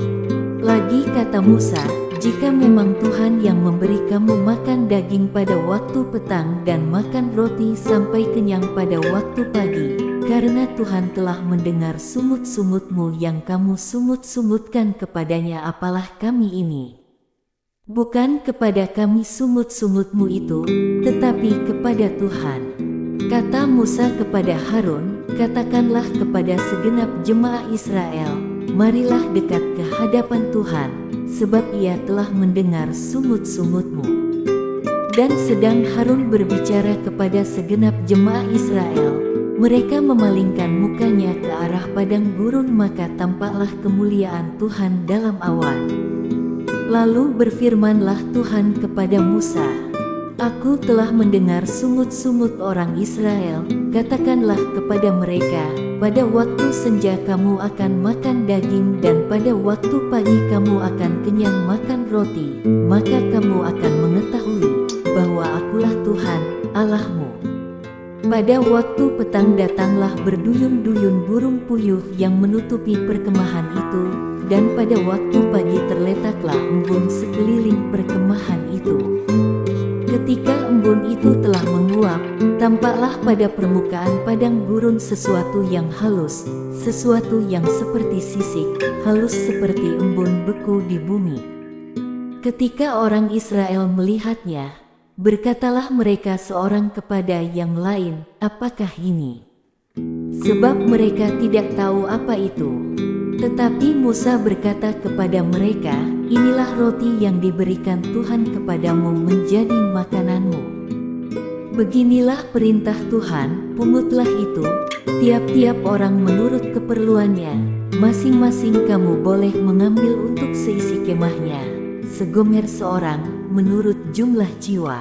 S1: Lagi kata Musa, jika memang Tuhan yang memberi kamu makan daging pada waktu petang dan makan roti sampai kenyang pada waktu pagi, karena Tuhan telah mendengar sungut-sungutmu yang kamu sungut-sungutkan kepadanya, apalah kami ini. Bukan kepada kami sungut-sungutmu itu, tetapi kepada Tuhan. Kata Musa kepada Harun, katakanlah kepada segenap jemaah Israel, marilah dekat ke hadapan Tuhan, sebab Ia telah mendengar sungut-sungutmu. Dan sedang Harun berbicara kepada segenap jemaah Israel, mereka memalingkan mukanya ke arah padang gurun, maka tampaklah kemuliaan Tuhan dalam awan. Lalu berfirmanlah Tuhan kepada Musa, Aku telah mendengar sungut-sungut orang Israel, katakanlah kepada mereka, pada waktu senja kamu akan makan daging dan pada waktu pagi kamu akan kenyang makan roti, maka kamu akan mengetahui bahwa akulah Tuhan, Allahmu. Pada waktu petang datanglah berduyun-duyun burung puyuh yang menutupi perkemahan itu, dan pada waktu pagi terletaklah embun sekeliling perkemahan itu. Ketika embun itu telah menguap, tampaklah pada permukaan padang gurun sesuatu yang halus, sesuatu yang seperti sisik, halus seperti embun beku di bumi. Ketika orang Israel melihatnya, berkatalah mereka seorang kepada yang lain, apakah ini? Sebab mereka tidak tahu apa itu. Tetapi Musa berkata kepada mereka, inilah roti yang diberikan Tuhan kepadamu menjadi makananmu. Beginilah perintah Tuhan, pungutlah itu, tiap-tiap orang menurut keperluannya, masing-masing kamu boleh mengambil untuk seisi kemahnya, segomer seorang, menurut jumlah jiwa.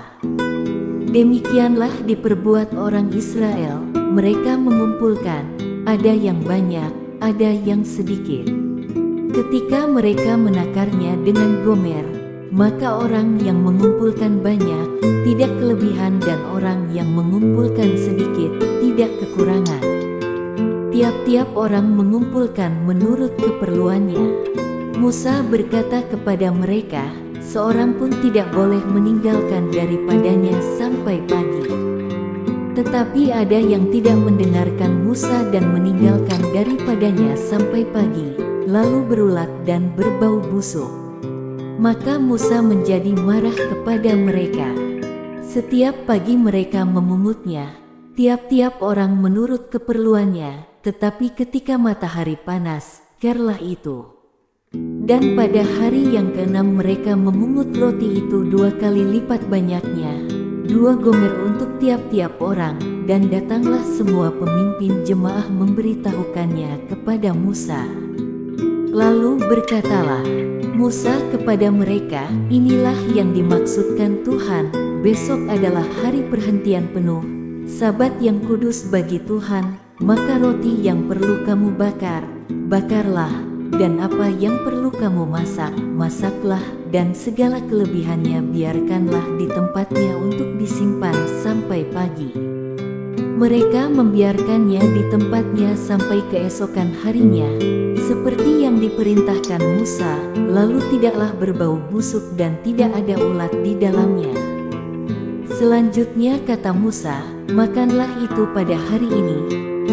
S1: Demikianlah diperbuat orang Israel, mereka mengumpulkan, ada yang banyak, ada yang sedikit. Ketika mereka menakarnya dengan gomer, maka orang yang mengumpulkan banyak tidak kelebihan dan orang yang mengumpulkan sedikit tidak kekurangan. Tiap-tiap orang mengumpulkan menurut keperluannya. Musa berkata kepada mereka, seorang pun tidak boleh meninggalkan daripadanya sampai pagi. Tetapi ada yang tidak mendengarkan Musa dan meninggalkan daripadanya sampai pagi, lalu berulat dan berbau busuk. Maka Musa menjadi marah kepada mereka. Setiap pagi mereka memungutnya, tiap-tiap orang menurut keperluannya, tetapi ketika matahari panas, kerlah itu. Dan pada hari yang ke-6 mereka memungut roti itu 2 kali lipat banyaknya, 2 gomer untuk tiap-tiap orang, dan datanglah semua pemimpin jemaah memberitahukannya kepada Musa. Lalu berkatalah Musa kepada mereka, inilah yang dimaksudkan Tuhan, besok adalah hari perhentian penuh, Sabat yang kudus bagi Tuhan, maka roti yang perlu kamu bakar, bakarlah, dan apa yang perlu kamu masak, masaklah, dan segala kelebihannya biarkanlah di tempatnya untuk disimpan sampai pagi. Mereka membiarkannya di tempatnya sampai keesokan harinya, seperti yang diperintahkan Musa, lalu tidaklah berbau busuk dan tidak ada ulat di dalamnya. Selanjutnya kata Musa, makanlah itu pada hari ini,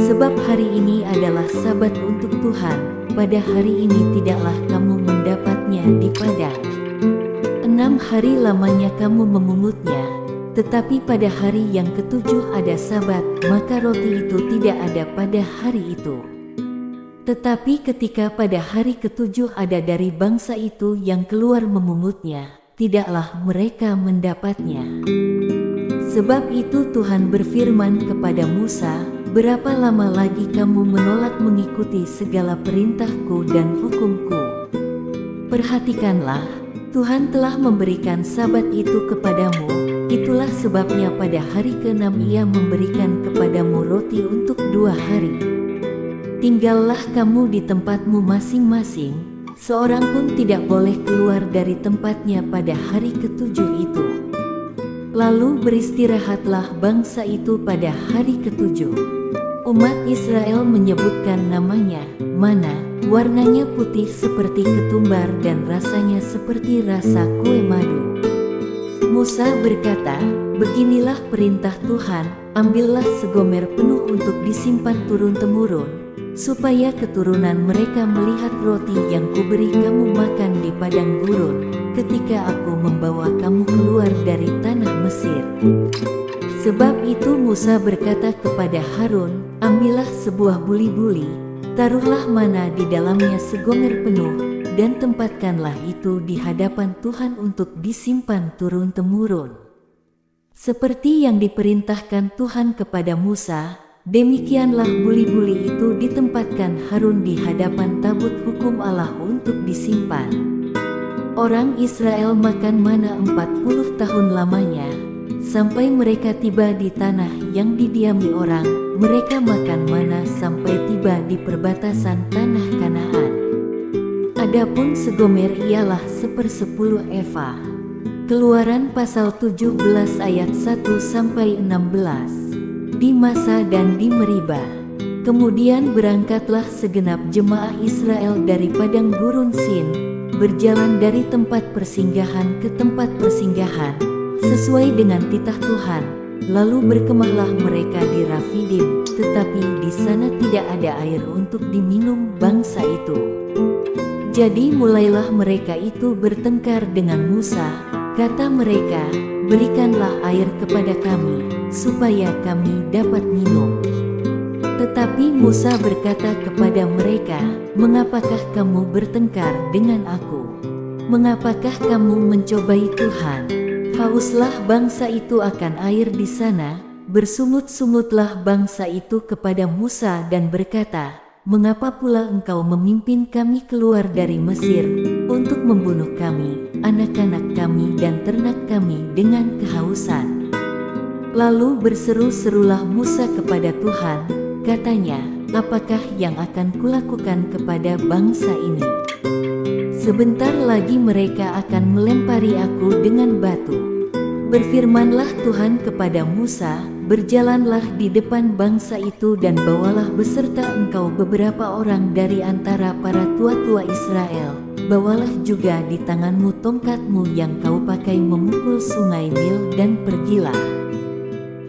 S1: sebab hari ini adalah Sabat untuk Tuhan. Pada hari ini tidaklah kamu mendapatnya di padang. 6 hari lamanya kamu memungutnya, tetapi pada hari yang ketujuh ada Sabat, maka roti itu tidak ada pada hari itu. Tetapi ketika pada hari ketujuh ada dari bangsa itu yang keluar memungutnya, tidaklah mereka mendapatnya. Sebab itu Tuhan berfirman kepada Musa, berapa lama lagi kamu menolak mengikuti segala perintahku dan hukumku? Perhatikanlah, Tuhan telah memberikan Sabat itu kepadamu, itulah sebabnya pada hari ke-6 Ia memberikan kepadamu roti untuk 2 hari. Tinggallah kamu di tempatmu masing-masing, seorang pun tidak boleh keluar dari tempatnya pada hari ketujuh itu. Lalu beristirahatlah bangsa itu pada hari ketujuh. Umat Israel menyebutkan namanya mana, warnanya putih seperti ketumbar dan rasanya seperti rasa kue madu. Musa berkata, beginilah perintah Tuhan, ambillah segomer penuh untuk disimpan turun-temurun, supaya keturunan mereka melihat roti yang kuberi kamu makan di padang gurun, ketika aku membawa kamu keluar dari tanah Mesir. Sebab itu Musa berkata kepada Harun, ambillah sebuah buli-buli, taruhlah mana di dalamnya segomer penuh, dan tempatkanlah itu di hadapan Tuhan untuk disimpan turun-temurun. Seperti yang diperintahkan Tuhan kepada Musa, demikianlah buli-buli itu ditempatkan Harun di hadapan tabut hukum Allah untuk disimpan. Orang Israel makan mana 40 tahun lamanya, sampai mereka tiba di tanah yang didiami orang, mereka makan mana sampai tiba di perbatasan tanah Kanaan. Adapun segomer ialah 1/10 eva. Keluaran pasal 17 ayat 1-16. Di Masa dan di Meriba. Kemudian berangkatlah segenap jemaah Israel dari padang gurun Sin, berjalan dari tempat persinggahan ke tempat persinggahan, sesuai dengan titah Tuhan. Lalu berkemahlah mereka di Rafidim, tetapi di sana tidak ada air untuk diminum bangsa itu. Jadi mulailah mereka itu bertengkar dengan Musa, kata mereka, berikanlah air kepada kami, supaya kami dapat minum. Tetapi Musa berkata kepada mereka, mengapakah kamu bertengkar dengan aku? Mengapakah kamu mencobai Tuhan? Hauslah bangsa itu akan air di sana, bersungut-sungutlah bangsa itu kepada Musa dan berkata, mengapa pula engkau memimpin kami keluar dari Mesir, untuk membunuh kami, anak-anak kami dan ternak kami dengan kehausan? Lalu berseru-serulah Musa kepada Tuhan, katanya, apakah yang akan kulakukan kepada bangsa ini? Sebentar lagi mereka akan melempari aku dengan batu. Berfirmanlah Tuhan kepada Musa, berjalanlah di depan bangsa itu dan bawalah beserta engkau beberapa orang dari antara para tua-tua Israel. Bawalah juga di tanganmu tongkatmu yang kau pakai memukul sungai Nil dan pergilah.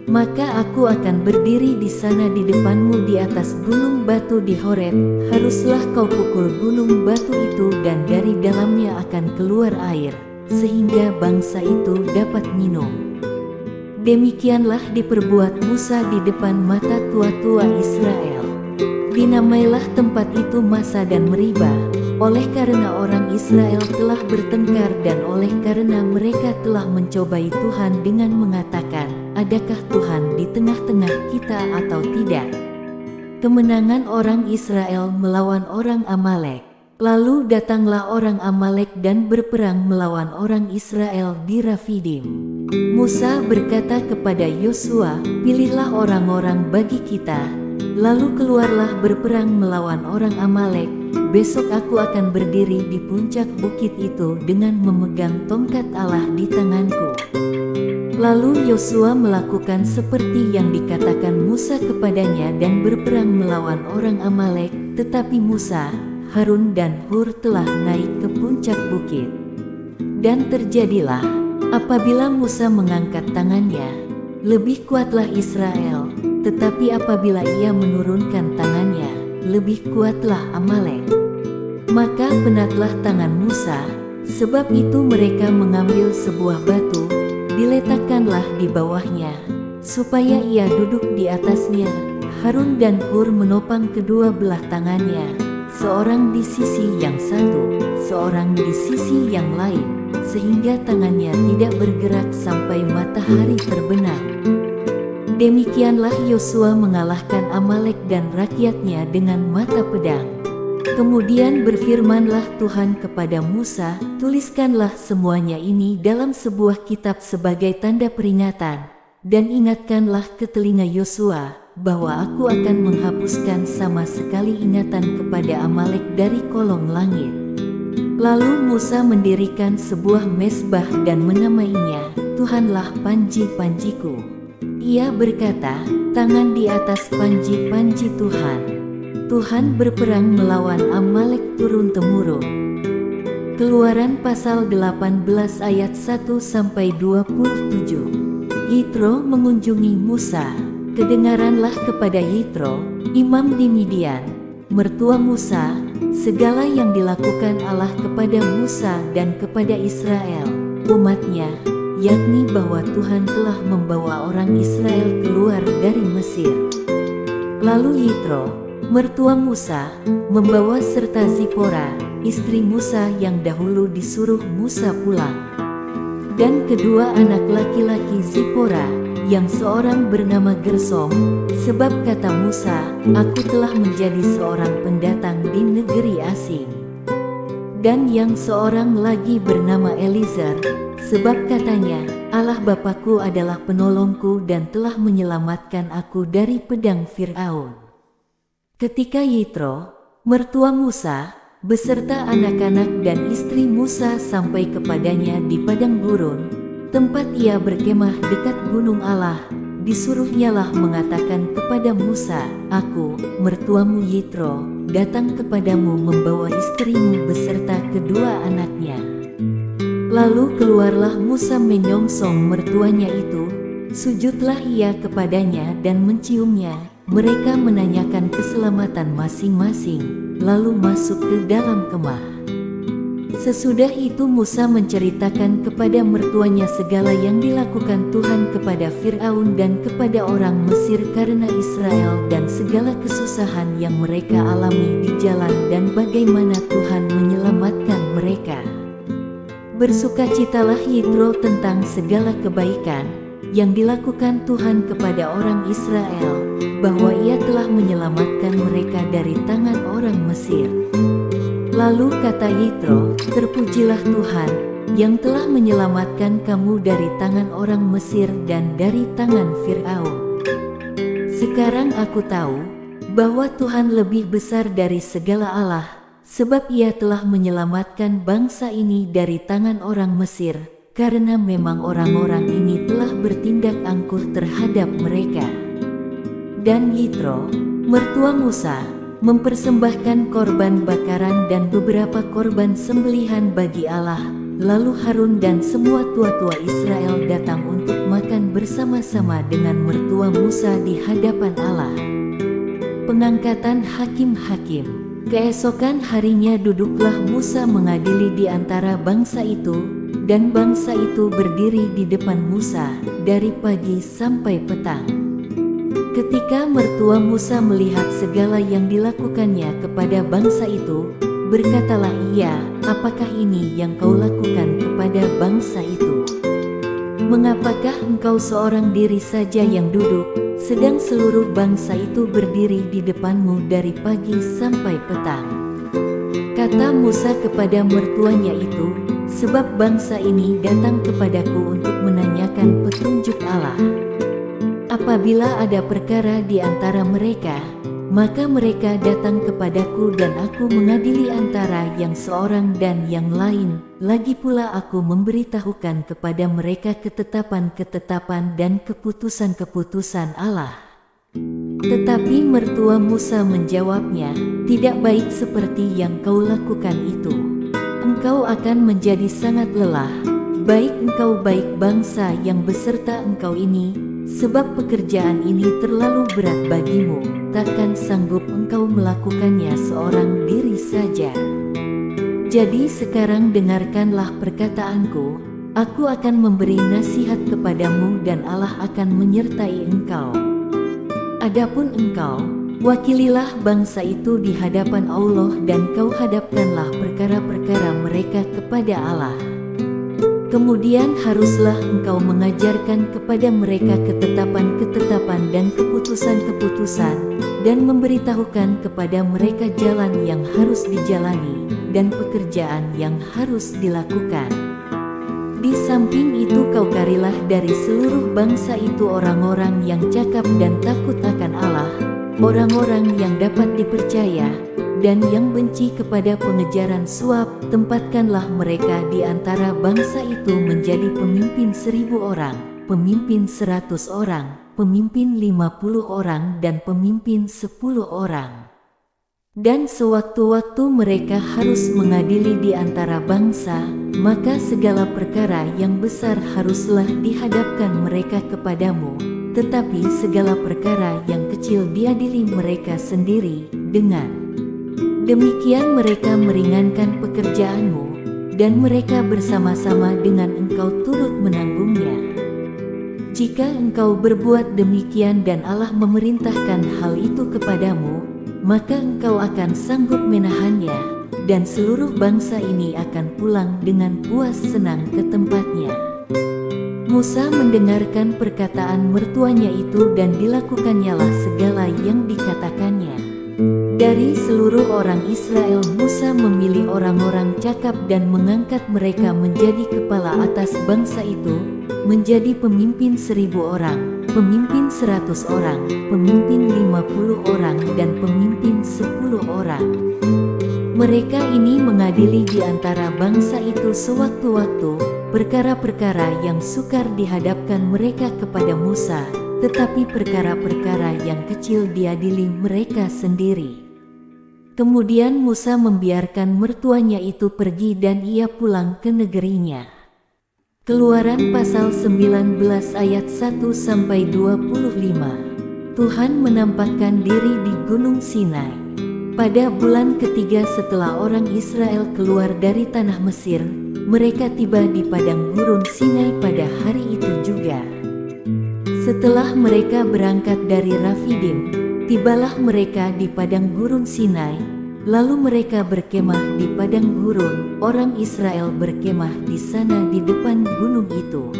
S1: Maka aku akan berdiri di sana di depanmu di atas gunung batu di Horeb. Haruslah kau pukul gunung batu itu dan dari dalamnya akan keluar air, sehingga bangsa itu dapat minum. Demikianlah diperbuat Musa di depan mata tua-tua Israel. Dinamailah tempat itu Masa dan Meriba, oleh karena orang Israel telah bertengkar dan oleh karena mereka telah mencobai Tuhan dengan mengatakan, adakah Tuhan di tengah-tengah kita atau tidak? Kemenangan orang Israel melawan orang Amalek. Lalu datanglah orang Amalek dan berperang melawan orang Israel di Rafidim. Musa berkata kepada Yosua, pilihlah orang-orang bagi kita, lalu keluarlah berperang melawan orang Amalek. Besok aku akan berdiri di puncak bukit itu dengan memegang tongkat Allah di tanganku. Lalu Yosua melakukan seperti yang dikatakan Musa kepadanya dan berperang melawan orang Amalek, tetapi Musa, Harun dan Hur telah naik ke puncak bukit. Dan terjadilah, apabila Musa mengangkat tangannya, lebih kuatlah Israel, tetapi apabila ia menurunkan tangannya, lebih kuatlah Amalek. Maka penatlah tangan Musa, sebab itu mereka mengambil sebuah batu, diletakkanlah di bawahnya, supaya ia duduk di atasnya. Harun dan Hur menopang kedua belah tangannya, seorang di sisi yang satu, seorang di sisi yang lain, sehingga tangannya tidak bergerak sampai matahari terbenam. Demikianlah Yosua mengalahkan Amalek dan rakyatnya dengan mata pedang. Kemudian berfirmanlah Tuhan kepada Musa, tuliskanlah semuanya ini dalam sebuah kitab sebagai tanda peringatan, dan ingatkanlah ke telinga Yosua, bahwa aku akan menghapuskan sama sekali ingatan kepada Amalek dari kolong langit. Lalu Musa mendirikan sebuah mezbah dan menamainya, Tuhanlah panji-panjiku. Ia berkata, tangan di atas panji-panji Tuhan. Tuhan berperang melawan Amalek turun-temurun. Keluaran pasal 18 ayat 1-27. Yitro mengunjungi Musa. Kedengaranlah kepada Yitro, imam di Midian, mertua Musa, segala yang dilakukan Allah kepada Musa dan kepada Israel, umatnya, yakni bahwa Tuhan telah membawa orang Israel keluar dari Mesir. Lalu Yitro, mertua Musa, membawa serta Zipora, istri Musa yang dahulu disuruh Musa pulang. Dan kedua anak laki-laki Zipora, yang seorang bernama Gersom, sebab kata Musa, aku telah menjadi seorang pendatang di negeri asing. Dan yang seorang lagi bernama Eliezer, sebab katanya, Allah Bapakku adalah penolongku dan telah menyelamatkan aku dari pedang Fir'aun. Ketika Yitro, mertua Musa, beserta anak-anak dan istri Musa sampai kepadanya di padang gurun, tempat ia berkemah dekat gunung Allah, disuruhnyalah mengatakan kepada Musa, aku, mertuamu Yitro, datang kepadamu membawa istrimu beserta kedua anaknya. Lalu keluarlah Musa menyongsong mertuanya itu, sujudlah ia kepadanya dan menciumnya. Mereka menanyakan keselamatan masing-masing, lalu masuk ke dalam kemah. Sesudah itu Musa menceritakan kepada mertuanya segala yang dilakukan Tuhan kepada Fir'aun dan kepada orang Mesir karena Israel dan segala kesusahan yang mereka alami di jalan dan bagaimana Tuhan menyelamatkan mereka. Bersukacitalah Yitro tentang segala kebaikan yang dilakukan Tuhan kepada orang Israel, bahwa ia telah menyelamatkan mereka dari tangan orang Mesir. Lalu kata Yitro, terpujilah Tuhan, yang telah menyelamatkan kamu dari tangan orang Mesir dan dari tangan Fir'aun. Sekarang aku tahu, bahwa Tuhan lebih besar dari segala Allah, sebab ia telah menyelamatkan bangsa ini dari tangan orang Mesir, karena memang orang-orang ini telah bertindak angkuh terhadap mereka. Dan Yitro, mertua Musa, mempersembahkan korban bakaran dan beberapa korban sembelihan bagi Allah. Lalu Harun dan semua tua-tua Israel datang untuk makan bersama-sama dengan mertua Musa di hadapan Allah. Pengangkatan hakim-hakim. Keesokan harinya duduklah Musa mengadili di antara bangsa itu, dan bangsa itu berdiri di depan Musa dari pagi sampai petang. Ketika mertua Musa melihat segala yang dilakukannya kepada bangsa itu, Berkatalah ia, apakah ini yang kau lakukan kepada bangsa itu? Mengapakah engkau seorang diri saja yang duduk, sedang seluruh bangsa itu berdiri di depanmu dari pagi sampai petang? Kata Musa kepada mertuanya itu, sebab bangsa ini datang kepadaku untuk menanyakan petunjuk Allah. Apabila ada perkara di antara mereka, maka mereka datang kepadaku dan aku mengadili antara yang seorang dan yang lain. Lagi pula aku memberitahukan kepada mereka ketetapan-ketetapan dan keputusan-keputusan Allah. Tetapi mertua Musa menjawabnya, tidak baik seperti yang kau lakukan itu. Engkau akan menjadi sangat lelah, baik engkau baik bangsa yang beserta engkau ini, sebab pekerjaan ini terlalu berat bagimu, takkan sanggup engkau melakukannya seorang diri saja. Jadi sekarang dengarkanlah perkataanku, aku akan memberi nasihat kepadamu dan Allah akan menyertai engkau. Adapun engkau, wakililah bangsa itu di hadapan Allah dan kau hadapkanlah perkara-perkara mereka kepada Allah. Kemudian haruslah engkau mengajarkan kepada mereka ketetapan-ketetapan dan keputusan-keputusan, dan memberitahukan kepada mereka jalan yang harus dijalani, dan pekerjaan yang harus dilakukan. Di samping itu kau carilah dari seluruh bangsa itu orang-orang yang cakap dan takut akan Allah, orang-orang yang dapat dipercaya, dan yang benci kepada pengejaran suap. Tempatkanlah mereka di antara bangsa itu menjadi pemimpin 1000 orang, pemimpin 100 orang, pemimpin 50 orang dan pemimpin 10 orang. Dan sewaktu-waktu mereka harus mengadili di antara bangsa, maka segala perkara yang besar haruslah dihadapkan mereka kepadamu, tetapi segala perkara yang kecil diadili mereka sendiri. Dengan demikian mereka meringankan pekerjaanmu, dan mereka bersama-sama dengan engkau turut menanggungnya. Jika engkau berbuat demikian dan Allah memerintahkan hal itu kepadamu, maka engkau akan sanggup menahannya, dan seluruh bangsa ini akan pulang dengan puas senang ke tempatnya. Musa mendengarkan perkataan mertuanya itu dan dilakukannya segala yang dikatakannya. Dari seluruh orang Israel, Musa memilih orang-orang cakap dan mengangkat mereka menjadi kepala atas bangsa itu, menjadi pemimpin 1000 orang, pemimpin 100 orang, pemimpin 50 orang dan pemimpin 10 orang. Mereka ini mengadili di antara bangsa itu sewaktu-waktu perkara-perkara yang sukar dihadapkan mereka kepada Musa, tetapi perkara-perkara yang kecil diadili mereka sendiri. Kemudian Musa membiarkan mertuanya itu pergi dan ia pulang ke negerinya. Keluaran pasal 19 ayat 1-25. Tuhan menampakkan diri di Gunung Sinai. Pada bulan ketiga setelah orang Israel keluar dari tanah Mesir, mereka tiba di padang gurun Sinai pada hari itu juga. Setelah mereka berangkat dari Rafidim, tibalah mereka di padang gurun Sinai, lalu mereka berkemah di padang gurun. Orang Israel berkemah di sana di depan gunung itu.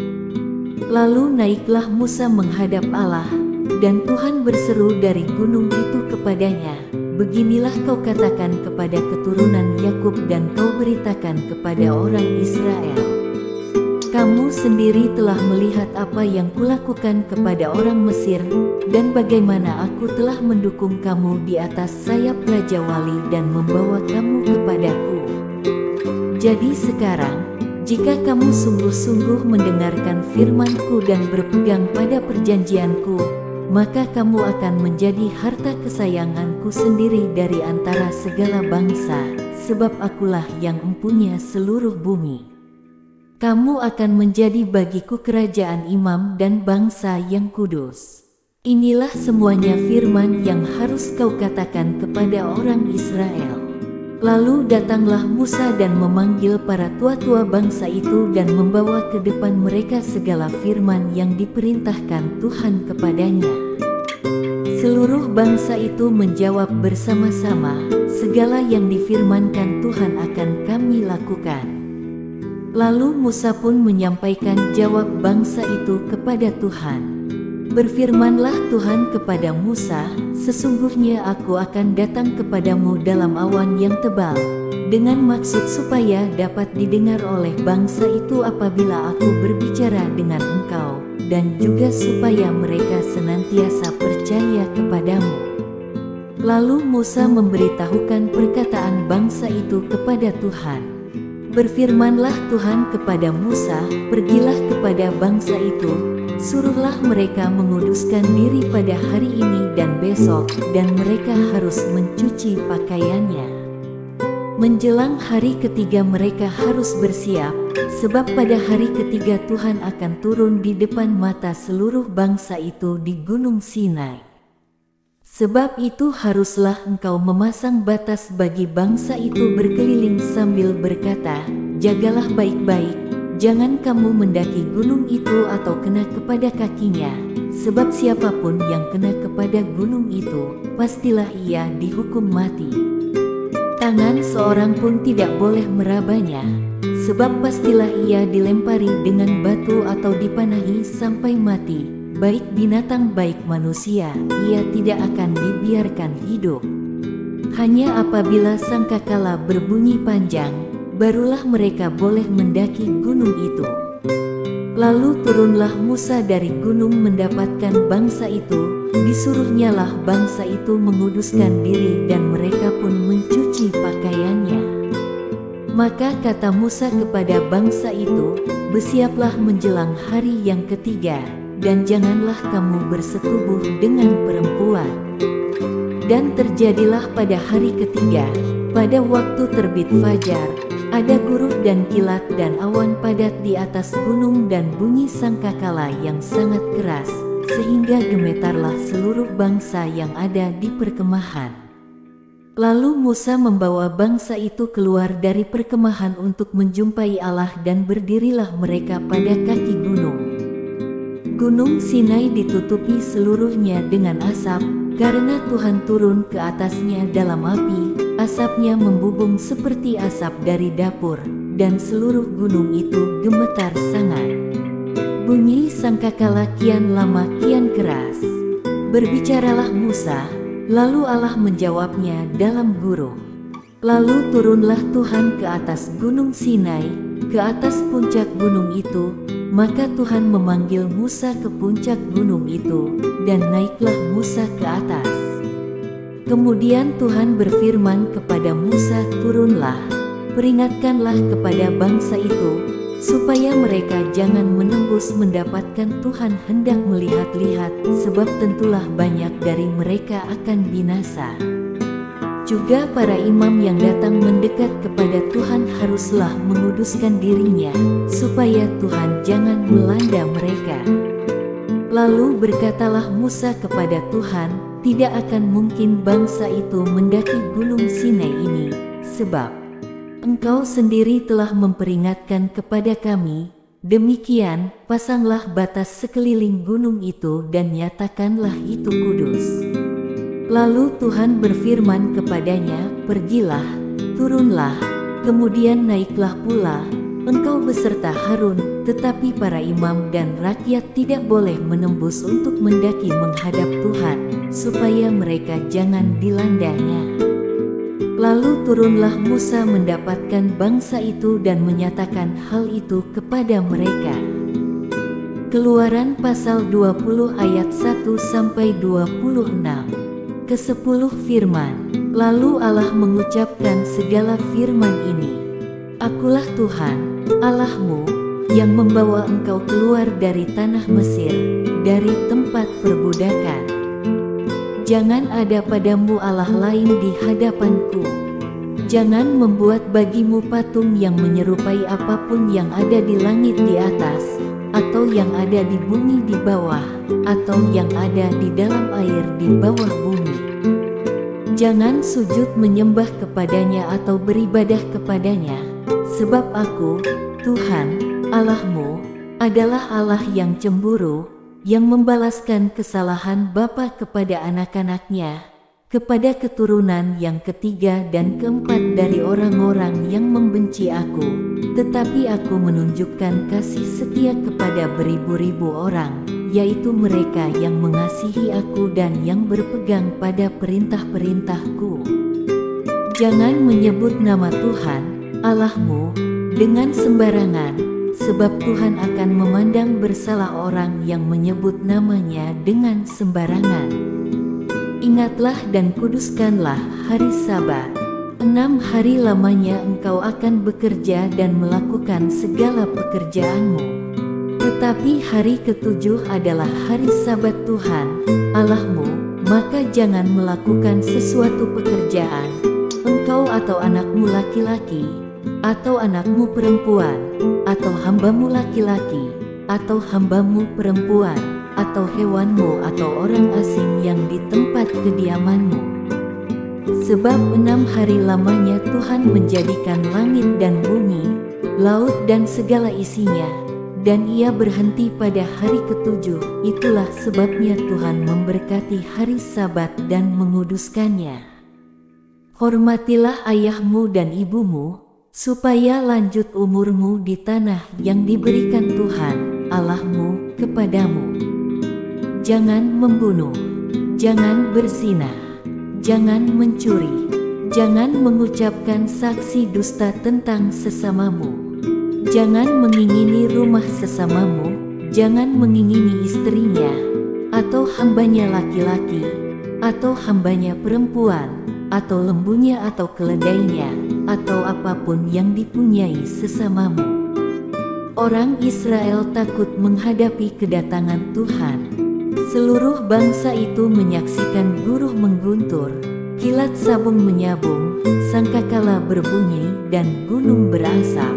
S1: Lalu naiklah Musa menghadap Allah, dan Tuhan berseru dari gunung itu kepadanya, beginilah kau katakan kepada keturunan Yakub dan kau beritakan kepada orang Israel. Kamu sendiri telah melihat apa yang kulakukan kepada orang Mesir, dan bagaimana aku telah mendukung kamu di atas sayap Raja Wali dan membawa kamu kepadaku. Jadi sekarang, jika kamu sungguh-sungguh mendengarkan firman-Ku dan berpegang pada perjanjian-Ku, maka kamu akan menjadi harta kesayangan-Ku sendiri dari antara segala bangsa, sebab Akulah yang mempunyai seluruh bumi. Kamu akan menjadi bagiku kerajaan imam dan bangsa yang kudus. Inilah semuanya firman yang harus kau katakan kepada orang Israel. Lalu datanglah Musa dan memanggil para tua-tua bangsa itu dan membawa ke depan mereka segala firman yang diperintahkan Tuhan kepadanya. Seluruh bangsa itu menjawab bersama-sama, "Segala yang difirmankan Tuhan akan kami lakukan." Lalu Musa pun menyampaikan jawab bangsa itu kepada Tuhan. Berfirmanlah Tuhan kepada Musa, "Sesungguhnya aku akan datang kepadamu dalam awan yang tebal, dengan maksud supaya dapat didengar oleh bangsa itu apabila aku berbicara dengan engkau, dan juga supaya mereka senantiasa percaya kepadamu." Lalu Musa memberitahukan perkataan bangsa itu kepada Tuhan. Berfirmanlah Tuhan kepada Musa, "Pergilah kepada bangsa itu, suruhlah mereka menguduskan diri pada hari ini dan besok, dan mereka harus mencuci pakaiannya. Menjelang hari ketiga mereka harus bersiap, sebab pada hari ketiga Tuhan akan turun di depan mata seluruh bangsa itu di Gunung Sinai. Sebab itu haruslah engkau memasang batas bagi bangsa itu berkeliling sambil berkata, 'Jagalah baik-baik, jangan kamu mendaki gunung itu atau kena kepada kakinya, sebab siapapun yang kena kepada gunung itu, pastilah ia dihukum mati. Tangan seorang pun tidak boleh merabanya, sebab pastilah ia dilempari dengan batu atau dipanahi sampai mati. Baik binatang baik manusia, ia tidak akan dibiarkan hidup. Hanya apabila sangkakala berbunyi panjang, barulah mereka boleh mendaki gunung itu.' Lalu turunlah Musa dari gunung mendapatkan bangsa itu, disuruhnyalah bangsa itu menguduskan diri dan mereka pun mencuci pakaiannya. Maka kata Musa kepada bangsa itu, 'Bersiaplah menjelang hari yang ketiga, dan janganlah kamu bersetubuh dengan perempuan.' Dan terjadilah pada hari ketiga, pada waktu terbit fajar, ada guruh dan kilat dan awan padat di atas gunung dan bunyi sangkakala yang sangat keras, sehingga gemetarlah seluruh bangsa yang ada di perkemahan. Lalu Musa membawa bangsa itu keluar dari perkemahan untuk menjumpai Allah, dan berdirilah mereka pada kaki gunung. Gunung Sinai ditutupi seluruhnya dengan asap, karena Tuhan turun ke atasnya dalam api. Asapnya membubung seperti asap dari dapur, dan seluruh gunung itu gemetar sangat. Bunyi sangkakala kian lama kian keras. Berbicaralah Musa, lalu Allah menjawabnya dalam guruh. Lalu turunlah Tuhan ke atas gunung Sinai, ke atas puncak gunung itu. Maka Tuhan memanggil Musa ke puncak gunung itu, dan naiklah Musa ke atas. Kemudian Tuhan berfirman kepada Musa, "Turunlah, peringatkanlah kepada bangsa itu, supaya mereka jangan menembus mendapatkan Tuhan hendak melihat-lihat, sebab tentulah banyak dari mereka akan binasa." Juga para imam yang datang mendekat kepada Tuhan haruslah menguduskan dirinya, supaya Tuhan jangan melanda mereka. Lalu berkatalah Musa kepada Tuhan, "Tidak akan mungkin bangsa itu mendaki gunung Sinai ini, sebab Engkau sendiri telah memperingatkan kepada kami. Demikian, pasanglah batas sekeliling gunung itu dan nyatakanlah itu kudus." Lalu Tuhan berfirman kepadanya, "Pergilah, turunlah, kemudian naiklah pula, engkau beserta Harun, tetapi para imam dan rakyat tidak boleh menembus untuk mendaki menghadap Tuhan, supaya mereka jangan dilandanya." Lalu turunlah Musa mendapatkan bangsa itu dan menyatakan hal itu kepada mereka. Keluaran pasal 20 ayat 1-26. Ke-10 firman. Lalu Allah mengucapkan segala firman ini, "Akulah Tuhan, Allahmu, yang membawa engkau keluar dari tanah Mesir, dari tempat perbudakan. Jangan ada padamu Allah lain di hadapanku. Jangan membuat bagimu patung yang menyerupai apapun yang ada di langit di atas, atau yang ada di bumi di bawah, atau yang ada di dalam air di bawah bumi. Jangan sujud menyembah kepadanya atau beribadah kepadanya, sebab Aku, Tuhan, Allahmu, adalah Allah yang cemburu, yang membalaskan kesalahan bapa kepada anak-anaknya, kepada keturunan yang ketiga dan keempat dari orang-orang yang membenci aku, tetapi aku menunjukkan kasih setia kepada beribu-ribu orang, yaitu mereka yang mengasihi aku dan yang berpegang pada perintah-perintahku. Jangan menyebut nama Tuhan, Allahmu, dengan sembarangan, sebab Tuhan akan memandang bersalah orang yang menyebut namanya dengan sembarangan. Ingatlah dan kuduskanlah hari Sabat. 6 hari lamanya engkau akan bekerja dan melakukan segala pekerjaanmu. Tetapi hari ketujuh adalah hari Sabat Tuhan, Allahmu, maka jangan melakukan sesuatu pekerjaan, engkau atau anakmu laki-laki, atau anakmu perempuan, atau hambamu laki-laki, atau hambamu perempuan, atau hewanmu atau orang asing yang di tempat kediamanmu. Sebab 6 hari lamanya Tuhan menjadikan langit dan bumi, laut dan segala isinya, dan Ia berhenti pada hari ketujuh. Itulah sebabnya Tuhan memberkati hari Sabat dan menguduskannya. Hormatilah ayahmu dan ibumu, supaya lanjut umurmu di tanah yang diberikan Tuhan, Allahmu, kepadamu. Jangan membunuh, jangan berzina, jangan mencuri, jangan mengucapkan saksi dusta tentang sesamamu, jangan mengingini rumah sesamamu, jangan mengingini istrinya, atau hambanya laki-laki, atau hambanya perempuan, atau lembunya atau keledainya, atau apapun yang dipunyai sesamamu. Orang Israel takut menghadapi kedatangan Tuhan. Seluruh bangsa itu menyaksikan guruh mengguntur, kilat sabung menyabung, sangkakala berbunyi, dan gunung berasap.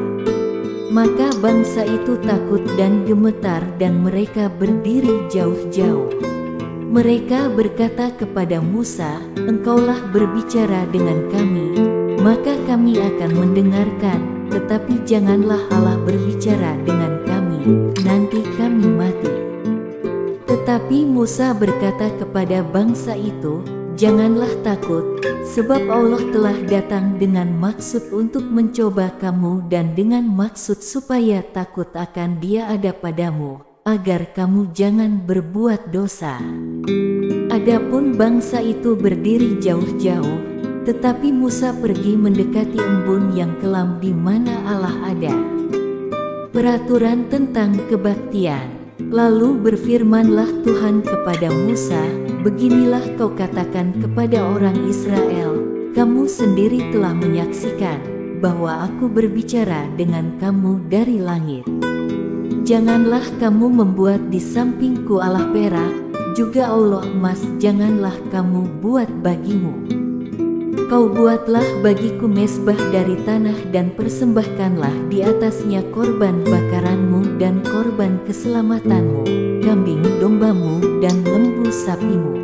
S1: Maka bangsa itu takut dan gemetar dan mereka berdiri jauh-jauh. Mereka berkata kepada Musa, "Engkaulah berbicara dengan kami, maka kami akan mendengarkan, tetapi janganlah Allah berbicara dengan kami, nanti kami mati." Tetapi Musa berkata kepada bangsa itu, "Janganlah takut, sebab Allah telah datang dengan maksud untuk mencoba kamu dan dengan maksud supaya takut akan Dia ada padamu, agar kamu jangan berbuat dosa." Adapun bangsa itu berdiri jauh-jauh, tetapi Musa pergi mendekati embun yang kelam di mana Allah ada. Peraturan tentang kebaktian. Lalu berfirmanlah Tuhan kepada Musa, "Beginilah kau katakan kepada orang Israel, kamu sendiri telah menyaksikan bahwa aku berbicara dengan kamu dari langit. Janganlah kamu membuat di sampingku Allah perak, juga Allah emas janganlah kamu buat bagimu. Kau buatlah bagiku mezbah dari tanah dan persembahkanlah di atasnya korban bakaranmu dan korban keselamatanmu, kambing dombamu dan lembu sapimu.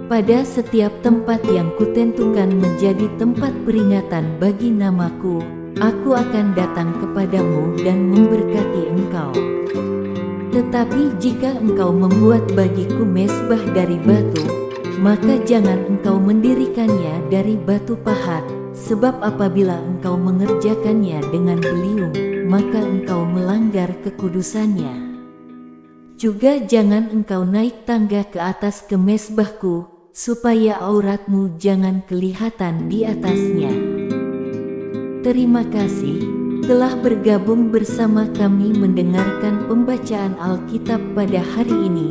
S1: Pada setiap tempat yang kutentukan menjadi tempat peringatan bagi namaku, aku akan datang kepadamu dan memberkati engkau. Tetapi jika engkau membuat bagiku mezbah dari batu, maka jangan engkau mendirikannya dari batu pahat, sebab apabila engkau mengerjakannya dengan beliung, maka engkau melanggar kekudusannya. Juga jangan engkau naik tangga ke atas ke mezbahku, supaya auratmu jangan kelihatan di atasnya. Terima kasih telah bergabung bersama kami mendengarkan pembacaan Alkitab pada hari ini.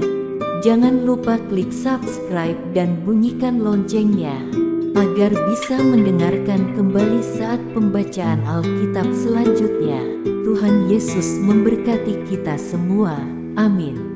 S1: Jangan lupa klik subscribe dan bunyikan loncengnya, agar bisa mendengarkan kembali saat pembacaan Alkitab selanjutnya. Tuhan Yesus memberkati kita semua. Amin.